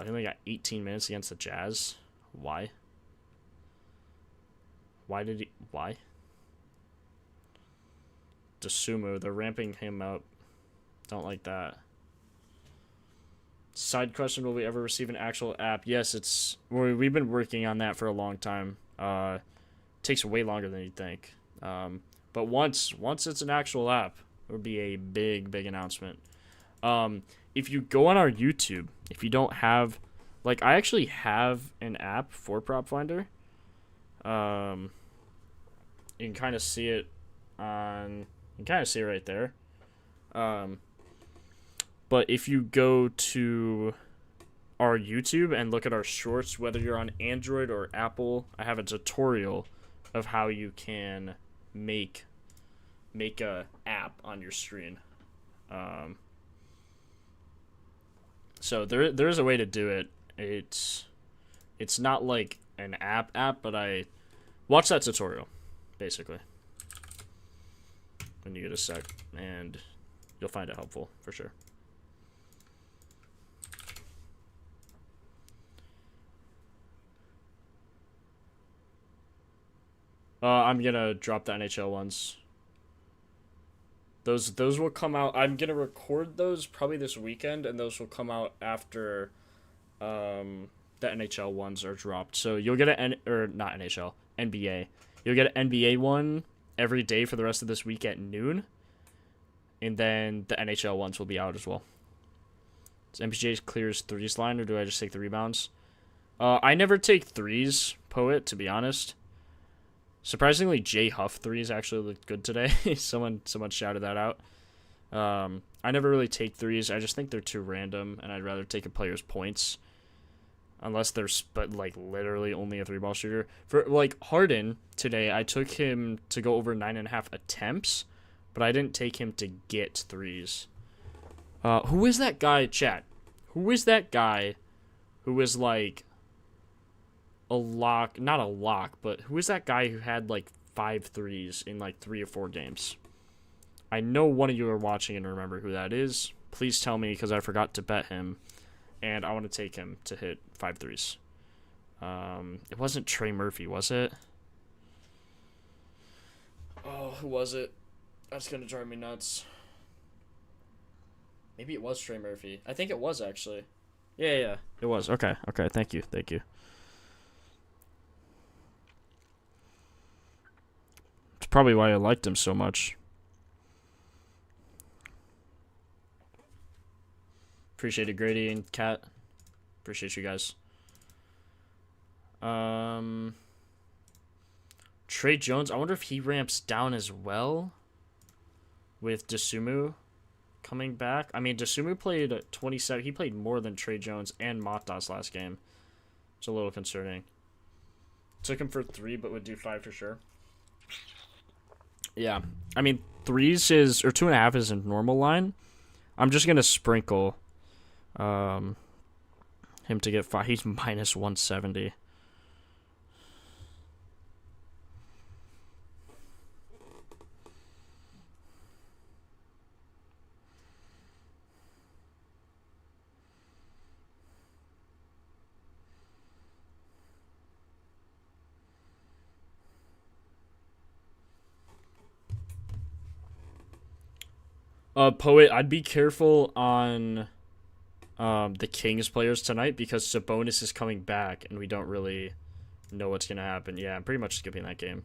He only got 18 minutes against the Jazz. Why? Why? Dasumu, they're ramping him up. Don't like that. Side question, will we ever receive an actual app? Yes, we've been working on that for a long time. Takes way longer than you'd think. But once it's an actual app, it would be a big announcement. If you go on our YouTube, if you don't have, like, I actually have an app for Propfinder. You can kind of see it right there. But if you go to our YouTube and look at our shorts, whether you're on Android or Apple, I have a tutorial of how you can make a app on your screen. So there is a way to do it. It's not like an app, but I watch that tutorial, basically, when you get a sec, and you'll find it helpful for sure. I'm gonna drop the NHL ones. Those will come out. I'm gonna record those probably this weekend, and those will come out after the NHL ones are dropped. So you'll get not NHL, NBA. You'll get an NBA one every day for the rest of this week at noon, and then the NHL ones will be out as well. Does MPJ clears threes line, or do I just take the rebounds? I never take threes, Poet, to be honest. Surprisingly, J Huff threes actually looked good today. someone shouted that out. I never really take threes. I just think they're too random, and I'd rather take a player's points. Unless they're like literally only a 3-ball shooter. For like Harden today, I took him to go over 9.5 attempts, but I didn't take him to get threes. Who is that guy, chat? Who is that guy who was like a lock? Not a lock, but who is that guy who had like 5 threes in like 3 or 4 games? I know one of you are watching and remember who that is. Please tell me, because I forgot to bet him. And I want to take him to hit 5 threes. It wasn't Trey Murphy, was it? Oh, who was it? That's going to drive me nuts. Maybe it was Trey Murphy. I think it was, actually. Yeah. It was. Okay. Thank you. It's probably why I liked him so much. Appreciate it, Grady and Kat. Appreciate you guys. Trey Jones, I wonder if he ramps down as well with Dasumu coming back. I mean, Dasumu played 27. He played more than Trey Jones and Matas last game. It's a little concerning. Took him for 3, but would do 5 for sure. Yeah. I mean, 3s is, or 2.5 is a normal line. I'm just going to sprinkle him to get 5. He's minus 170. Poet, I'd be careful on the Kings players tonight, because Sabonis is coming back and we don't really know what's going to happen. Yeah, I'm pretty much skipping that game.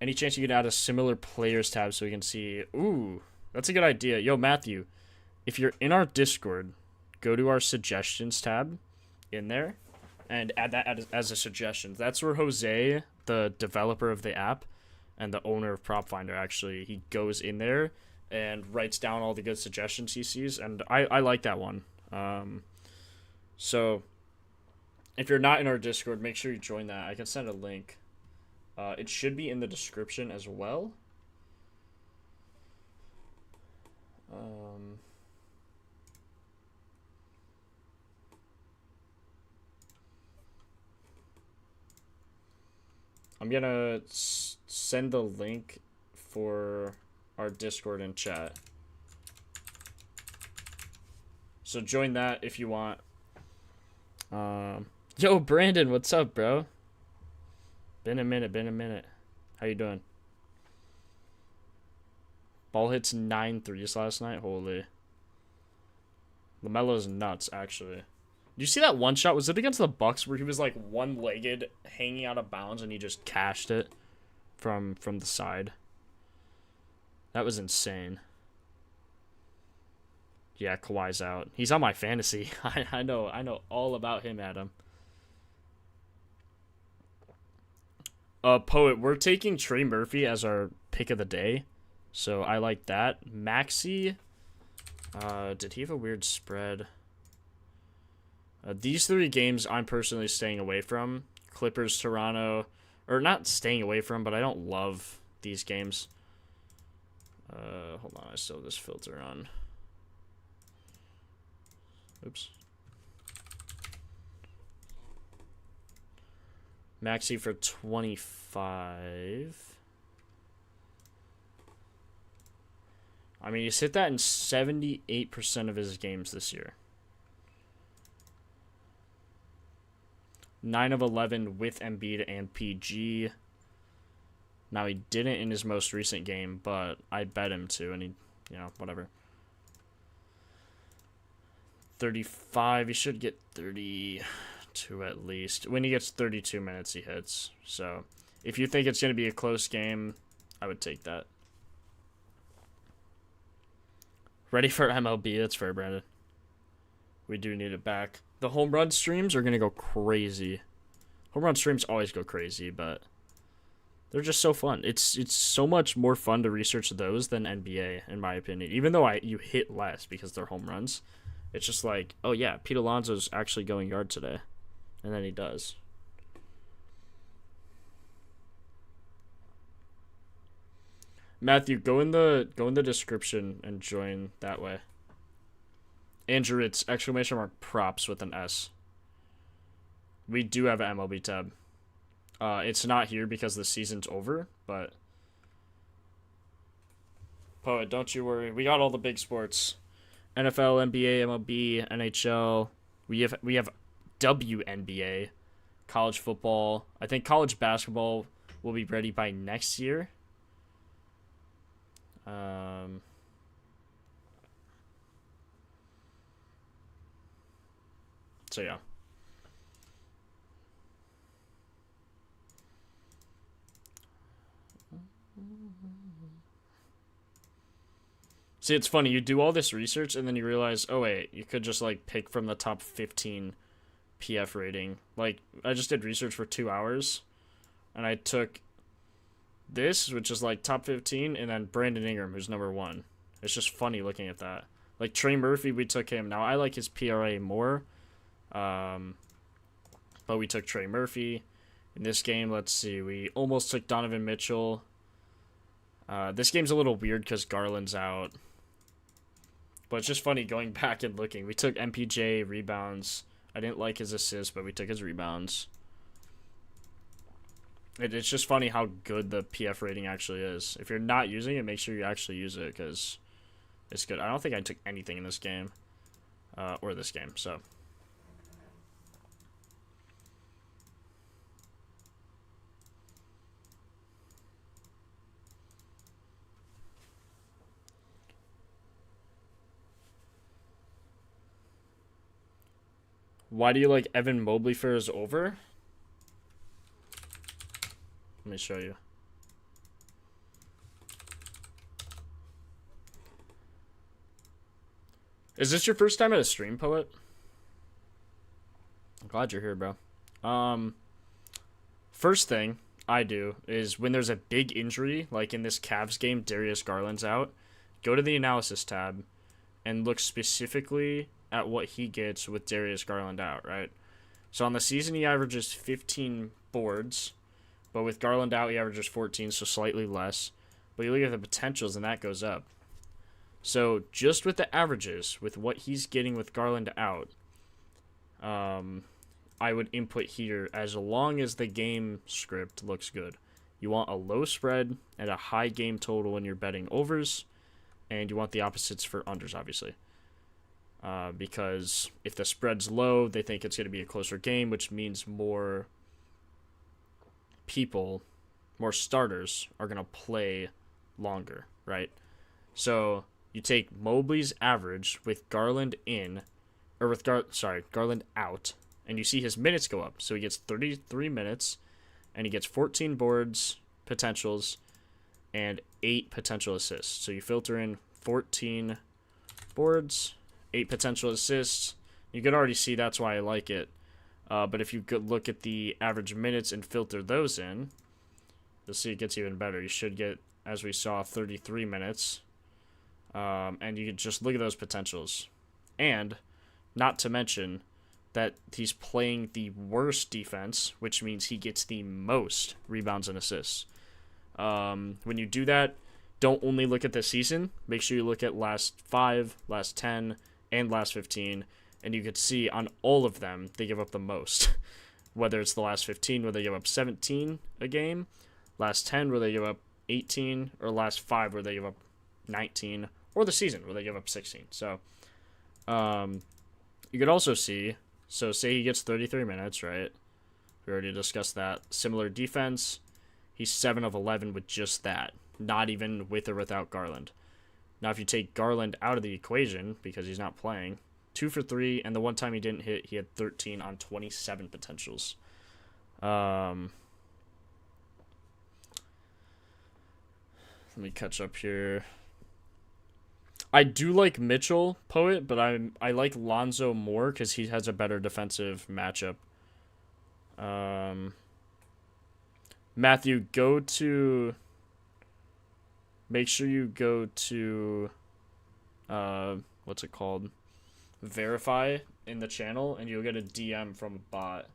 Any chance you can add a similar players tab so we can see? Ooh, that's a good idea. Yo, Matthew, if you're in our Discord, go to our suggestions tab in there and add that as a suggestion. That's where Jose, the developer of the app and the owner of Propfinder, actually, he goes in there and writes down all the good suggestions he sees, and I like that one. So if you're not in our Discord, make sure you join that. I can send a link. It should be in the description as well. I'm gonna send the link for our Discord in chat. So join that if you want. Yo, Brandon, what's up, bro? Been a minute. How you doing? Ball hits 9 threes last night. Holy. LaMelo's nuts, actually. Did you see that one shot? Was it against the Bucks where he was like one-legged, hanging out of bounds, and he just cashed it from the side? That was insane. Yeah, Kawhi's out. He's on my fantasy. I know all about him, Adam. Poet, we're taking Trey Murphy as our pick of the day, so I like that. Maxey, did he have a weird spread? These 3 games I'm personally staying away from. Clippers, Toronto, or not staying away from, but I don't love these games. Hold on, I still have this filter on. Oops. Maxey for 25. I mean, he's hit that in 78% of his games this year. 9 of 11 with Embiid and PG. Now, he didn't in his most recent game, but I bet him to, and he, whatever. 35, he should get 32 at least. When he gets 32 minutes, he hits. So, if you think it's going to be a close game, I would take that. Ready for MLB? That's fair, Brandon. We do need it back. The home run streams are going to go crazy. Home run streams always go crazy, but they're just so fun. It's so much more fun to research those than NBA, in my opinion. Even though you hit less because they're home runs. It's just like, oh yeah, Pete Alonso's actually going yard today. And then he does. Matthew, go in the description and join that way. Andrew, it's exclamation mark props with an S. We do have an MLB tab. It's not here because the season's over, but Poet, don't you worry. We got all the big sports. NFL, NBA, MLB, NHL. We have WNBA, college football. I think college basketball will be ready by next year. So yeah. See, it's funny. You do all this research and then you realize, oh wait, you could just like pick from the top 15 PF rating. Like, I just did research for 2 hours and I took this, which is like top 15, and then Brandon Ingram, who's number 1. It's just funny looking at that. Like Trey Murphy, we took him. Now I like his PRA more, but we took Trey Murphy. In this game, let's see, we almost took Donovan Mitchell. This game's a little weird because Garland's out. But it's just funny going back and looking. We took MPJ rebounds. I didn't like his assists, but we took his rebounds. It's just funny how good the PF rating actually is. If you're not using it, make sure you actually use it because it's good. I don't think I took anything in this game. Or this game, so. Why do you like Evan Mobley for his over? Let me show you. Is this your first time at a stream, Poet? I'm glad you're here, bro. First thing I do is when there's a big injury, like in this Cavs game, Darius Garland's out, go to the analysis tab and look specifically at what he gets with Darius Garland out, right? So on the season, he averages 15 boards, but with Garland out, he averages 14, so slightly less. But you look at the potentials, and that goes up. So just with the averages, with what he's getting with Garland out, I would input here as long as the game script looks good. You want a low spread and a high game total when you're betting overs, and you want the opposites for unders, obviously. Because if the spread's low, they think it's going to be a closer game, which means more people, more starters are going to play longer, right? So you take Mobley's average with Garland in, or with Garland out, and you see his minutes go up. So he gets 33 minutes, and he gets 14 boards, potentials, and 8 potential assists. So you filter in 14 boards, 8 potential assists. You could already see that's why I like it. But if you could look at the average minutes and filter those in, you'll see it gets even better. You should get, as we saw, 33 minutes. And you can just look at those potentials. And not to mention that he's playing the worst defense, which means he gets the most rebounds and assists. When you do that, don't only look at the season. Make sure you look at last 5, last 10, and last 15. And you could see on all of them, they give up the most. Whether it's the last 15 where they give up 17 a game, last 10 where they give up 18, or last 5 where they give up 19, or the season where they give up 16. So you could also see, so say he gets 33 minutes, right? We already discussed that. Similar defense, he's 7 of 11 with just that, not even with or without Garland. Now, if you take Garland out of the equation because he's not playing, 2 for 3, and the one time he didn't hit, he had 13 on 27 potentials. Let me catch up here. I do like Mitchell, Poet, but I like Lonzo more because he has a better defensive matchup. Matthew, make sure you go to, what's it called? Verify in the channel, and you'll get a DM from a bot.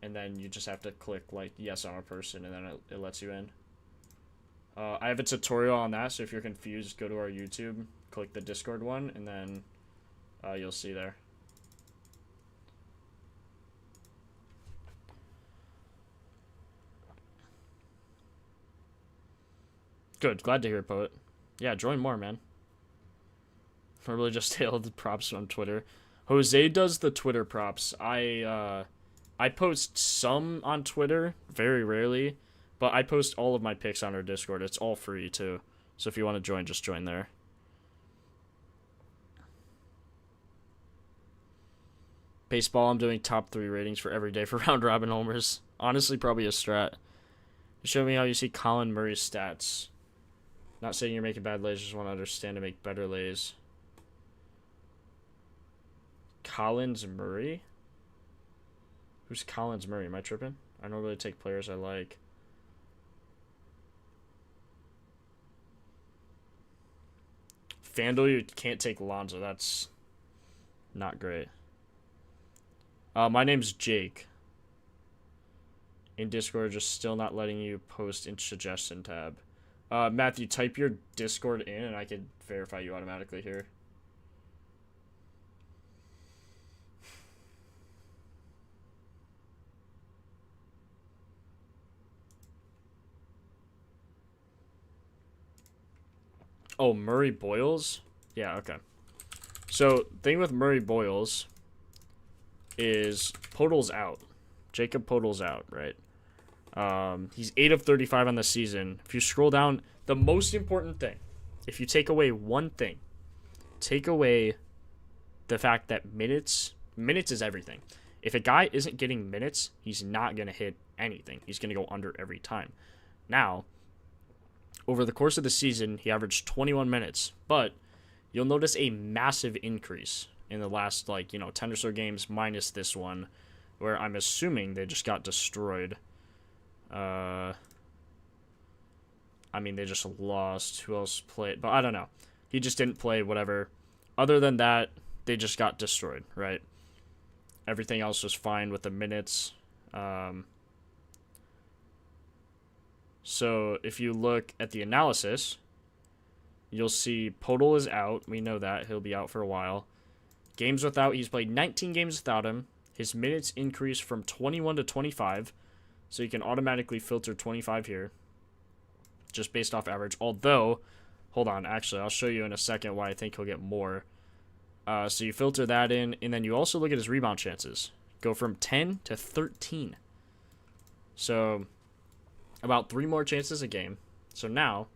And then you just have to click, like, yes, I'm a person, and then it lets you in. I have a tutorial on that, so if you're confused, go to our YouTube, click the Discord one, and then you'll see there. Good, glad to hear it, Poet. Yeah, join more, man. I really just hailed props on Twitter. Jose does the Twitter props. I post some on Twitter, very rarely, but I post all of my picks on our Discord. It's all free, too. So if you want to join, just join there. Baseball, I'm doing top 3 ratings for every day for round robin homers. Honestly, probably a strat. Show me how you see Colin Murray's stats. Not saying you're making bad lays, just want to understand to make better lays. Collins Murray? Who's Collins Murray? Am I tripping? I don't really take players I like. FanDuel, you can't take Lonzo. That's not great. My name's Jake. In Discord, just still not letting you post in suggestion tab. Matthew, type your Discord in and I can verify you automatically here. Oh, Murray Boyles? Yeah, okay. So, thing with Murray Boyles is Podol's out. Jacob Podol's out, right? He's 8 of 35 on the season. If you scroll down, the most important thing, if you take away one thing, take away the fact that minutes is everything. If a guy isn't getting minutes, he's not going to hit anything. He's going to go under every time. Now, over the course of the season, he averaged 21 minutes, but you'll notice a massive increase in the last, like, 10 or so games minus this one, where I'm assuming they just got destroyed. I mean, they just lost. Who else played? But I don't know. He just didn't play, whatever. Other than that, they just got destroyed, right? Everything else was fine with the minutes. So if you look at the analysis, you'll see Podol is out. We know that. He'll be out for a while. Games without, he's played 19 games without him. His minutes increased from 21 to 25. So you can automatically filter 25 here, just based off average. Although, hold on, actually, I'll show you in a second why I think he'll get more. So you filter that in, and then you also look at his rebound chances. Go from 10 to 13. So about 3 more chances a game. So now,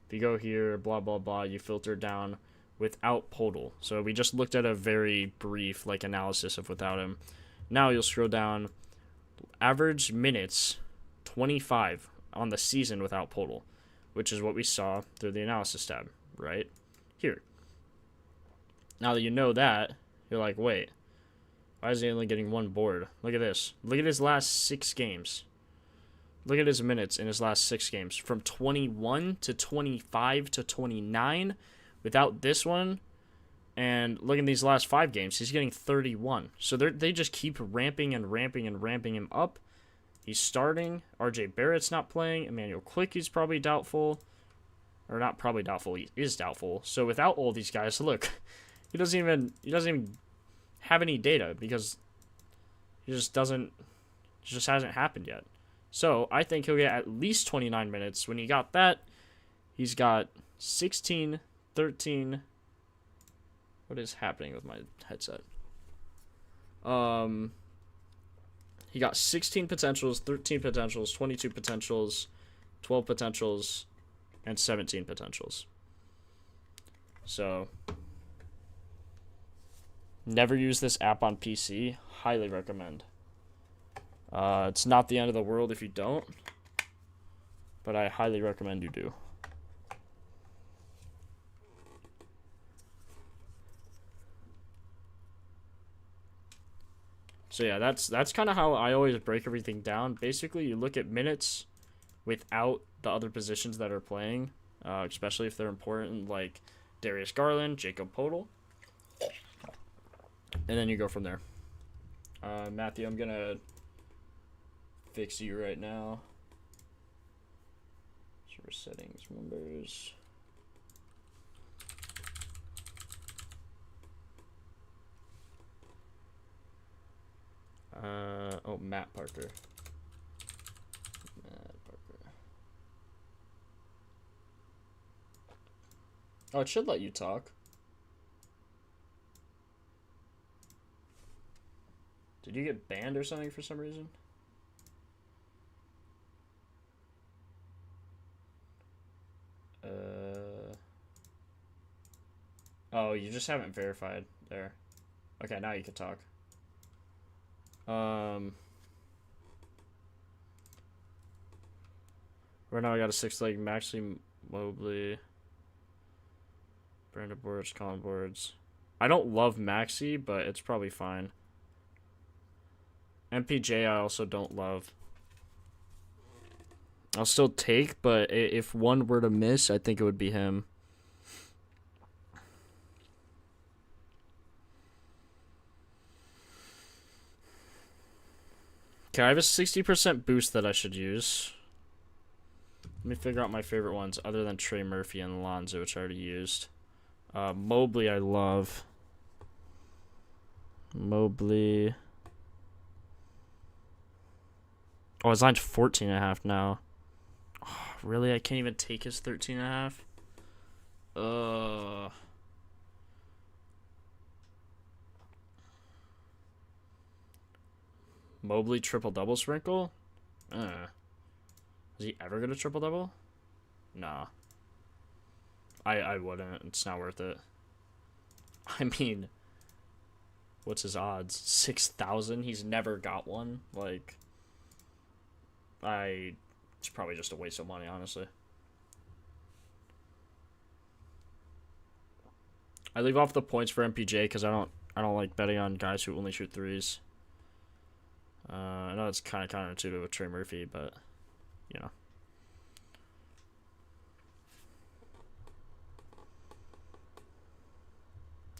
if you go here, blah, blah, blah, you filter down without Podol. So we just looked at a very brief analysis of without him. Now you'll scroll down, average minutes, 25 on the season without Podol, which is what we saw through the analysis tab, right here. Now that you know that, you're like, wait, why is he only getting 1 board? Look at this. Look at his last 6 games. Look at his minutes in his last 6 games. From 21 to 25 to 29 without this one. And look at these last 5 games. He's getting 31. So they just keep ramping and ramping and ramping him up. He's starting. RJ Barrett's not playing. Emmanuel Quickly's probably doubtful. Or not probably doubtful. He is doubtful. So without all these guys, look. He doesn't even have any data because he just doesn't. It just hasn't happened yet. So I think he'll get at least 29 minutes. When he got that, he's got 16, 13. What is happening with my headset? He got 16 potentials, 13 potentials, 22 potentials, 12 potentials, and 17 potentials. So never use this app on PC. Highly recommend. It's not the end of the world if you don't, but I highly recommend you do. So yeah, that's kind of how I always break everything down. Basically, you look at minutes without the other positions that are playing, especially if they're important, like Darius Garland, Jacob Podol, and then you go from there. Matthew, I'm gonna fix you right now. Server settings, members. Oh, Matt Parker. Oh, it should let you talk. Did you get banned or something for some reason? Oh, you just haven't verified there. Okay, now you can talk. Right now I got a 6-leg Maxi Mobley. Brandon Boards, Colin Boards. I don't love Maxi, but it's probably fine. MPJ I also don't love. I'll still take, but if one were to miss, I think it would be him. Okay, I have a 60% boost that I should use. Let me figure out my favorite ones other than Trey Murphy and Lonzo, which I already used. Mobley I love. Mobley. Oh, his line's 14.5 now. Oh, really? I can't even take his 13.5? Mobley triple-double sprinkle? Is he ever going to triple-double? Nah. I wouldn't. It's not worth it. I mean, what's his odds? 6,000? He's never got one? Like, it's probably just a waste of money, honestly. I leave off the points for MPJ because I don't like betting on guys who only shoot threes. I know it's kind of counterintuitive with Trey Murphy, but you know.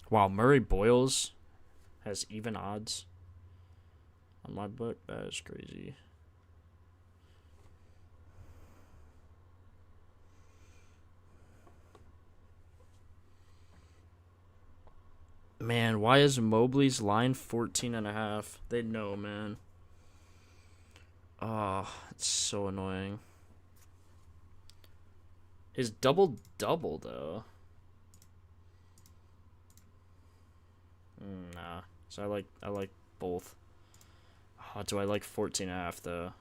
Wow, Murray Boyles has even odds on my book. That is crazy. Man, why is Mobley's line 14.5? They know, man. Oh, it's so annoying. His double-double, though. Nah. So I like both. Oh, do I like 14.5, though?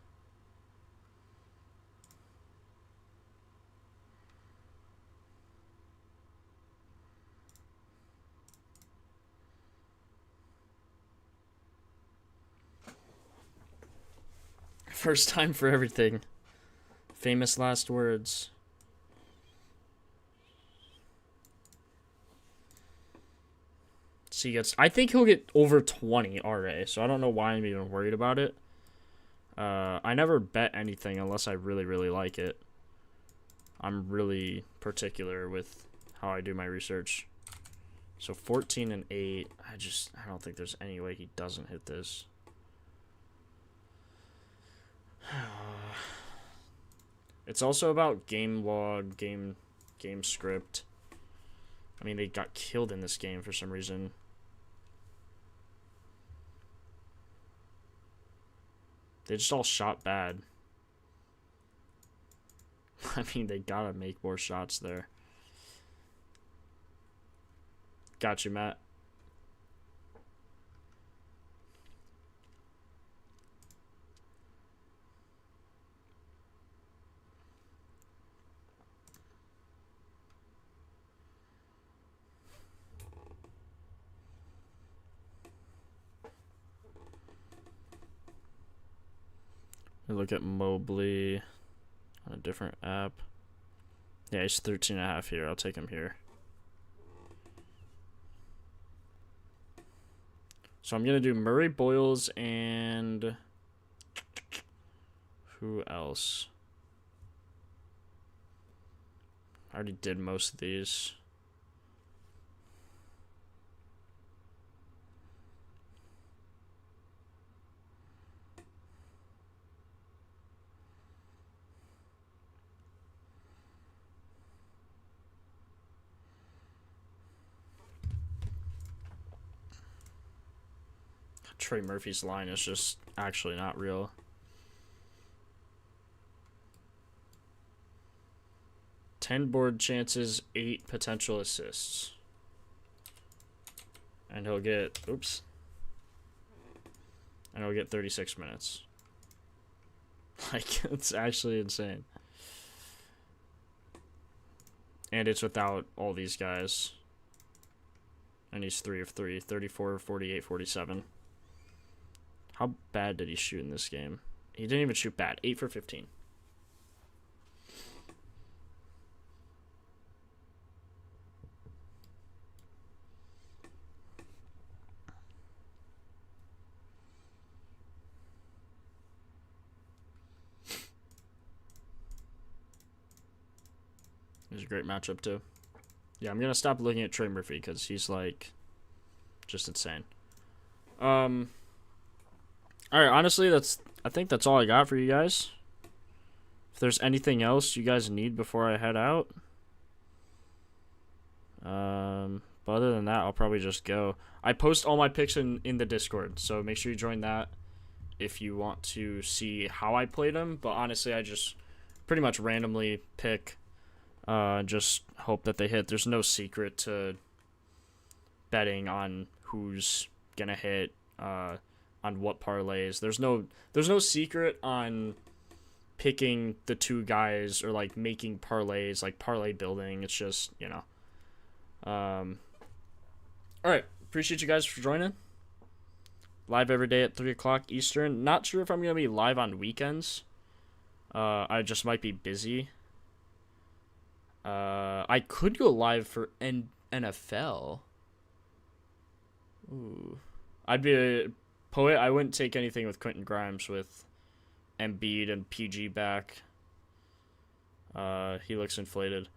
First time for everything. Famous last words. See, I think he'll get over 20 RA, so I don't know why I'm even worried about it. I never bet anything unless I really, really like it. I'm really particular with how I do my research. So 14 and 8. I don't think there's any way he doesn't hit this. It's also about game log, game script. I mean, they got killed in this game for some reason. They just all shot bad. I mean, they gotta make more shots there. Got you, Matt. Look at Mobley on a different app. Yeah, he's 13.5 here. I'll take him here. So I'm going to do Murray Boyles and who else? I already did most of these. Trey Murphy's line is just actually not real. Ten board chances, 8 potential assists. And he'll get, oops. And he'll get 36 minutes. Like, it's actually insane. And it's without all these guys. And he's 3 of 3, 34, 48, 47. How bad did he shoot in this game? He didn't even shoot bad. 8 for 15. It was a great matchup, too. Yeah, I'm going to stop looking at Trey Murphy because he's, like, just insane. Alright, honestly, I think that's all I got for you guys. If there's anything else you guys need before I head out. But other than that, I'll probably just go. I post all my picks in the Discord, so make sure you join that if you want to see how I played them. But honestly, I just pretty much randomly pick, just hope that they hit. There's no secret to betting on who's gonna hit, on what parlays. There's no secret on picking the two guys or like making parlays, like parlay building. It's just, you know. Alright, appreciate you guys for joining. Live every day at 3 o'clock Eastern. Not sure if I'm gonna be live on weekends. I just might be busy. I could go live for NFL. Ooh. I'd be a poet. I wouldn't take anything with Quentin Grimes with Embiid and PG back. He looks inflated.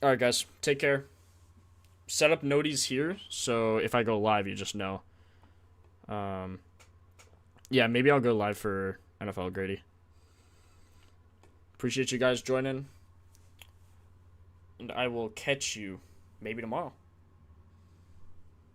All right, guys. Take care. Set up noties here, so if I go live, you just know. Yeah, maybe I'll go live for NFL Grady. Appreciate you guys joining. And I will catch you maybe tomorrow.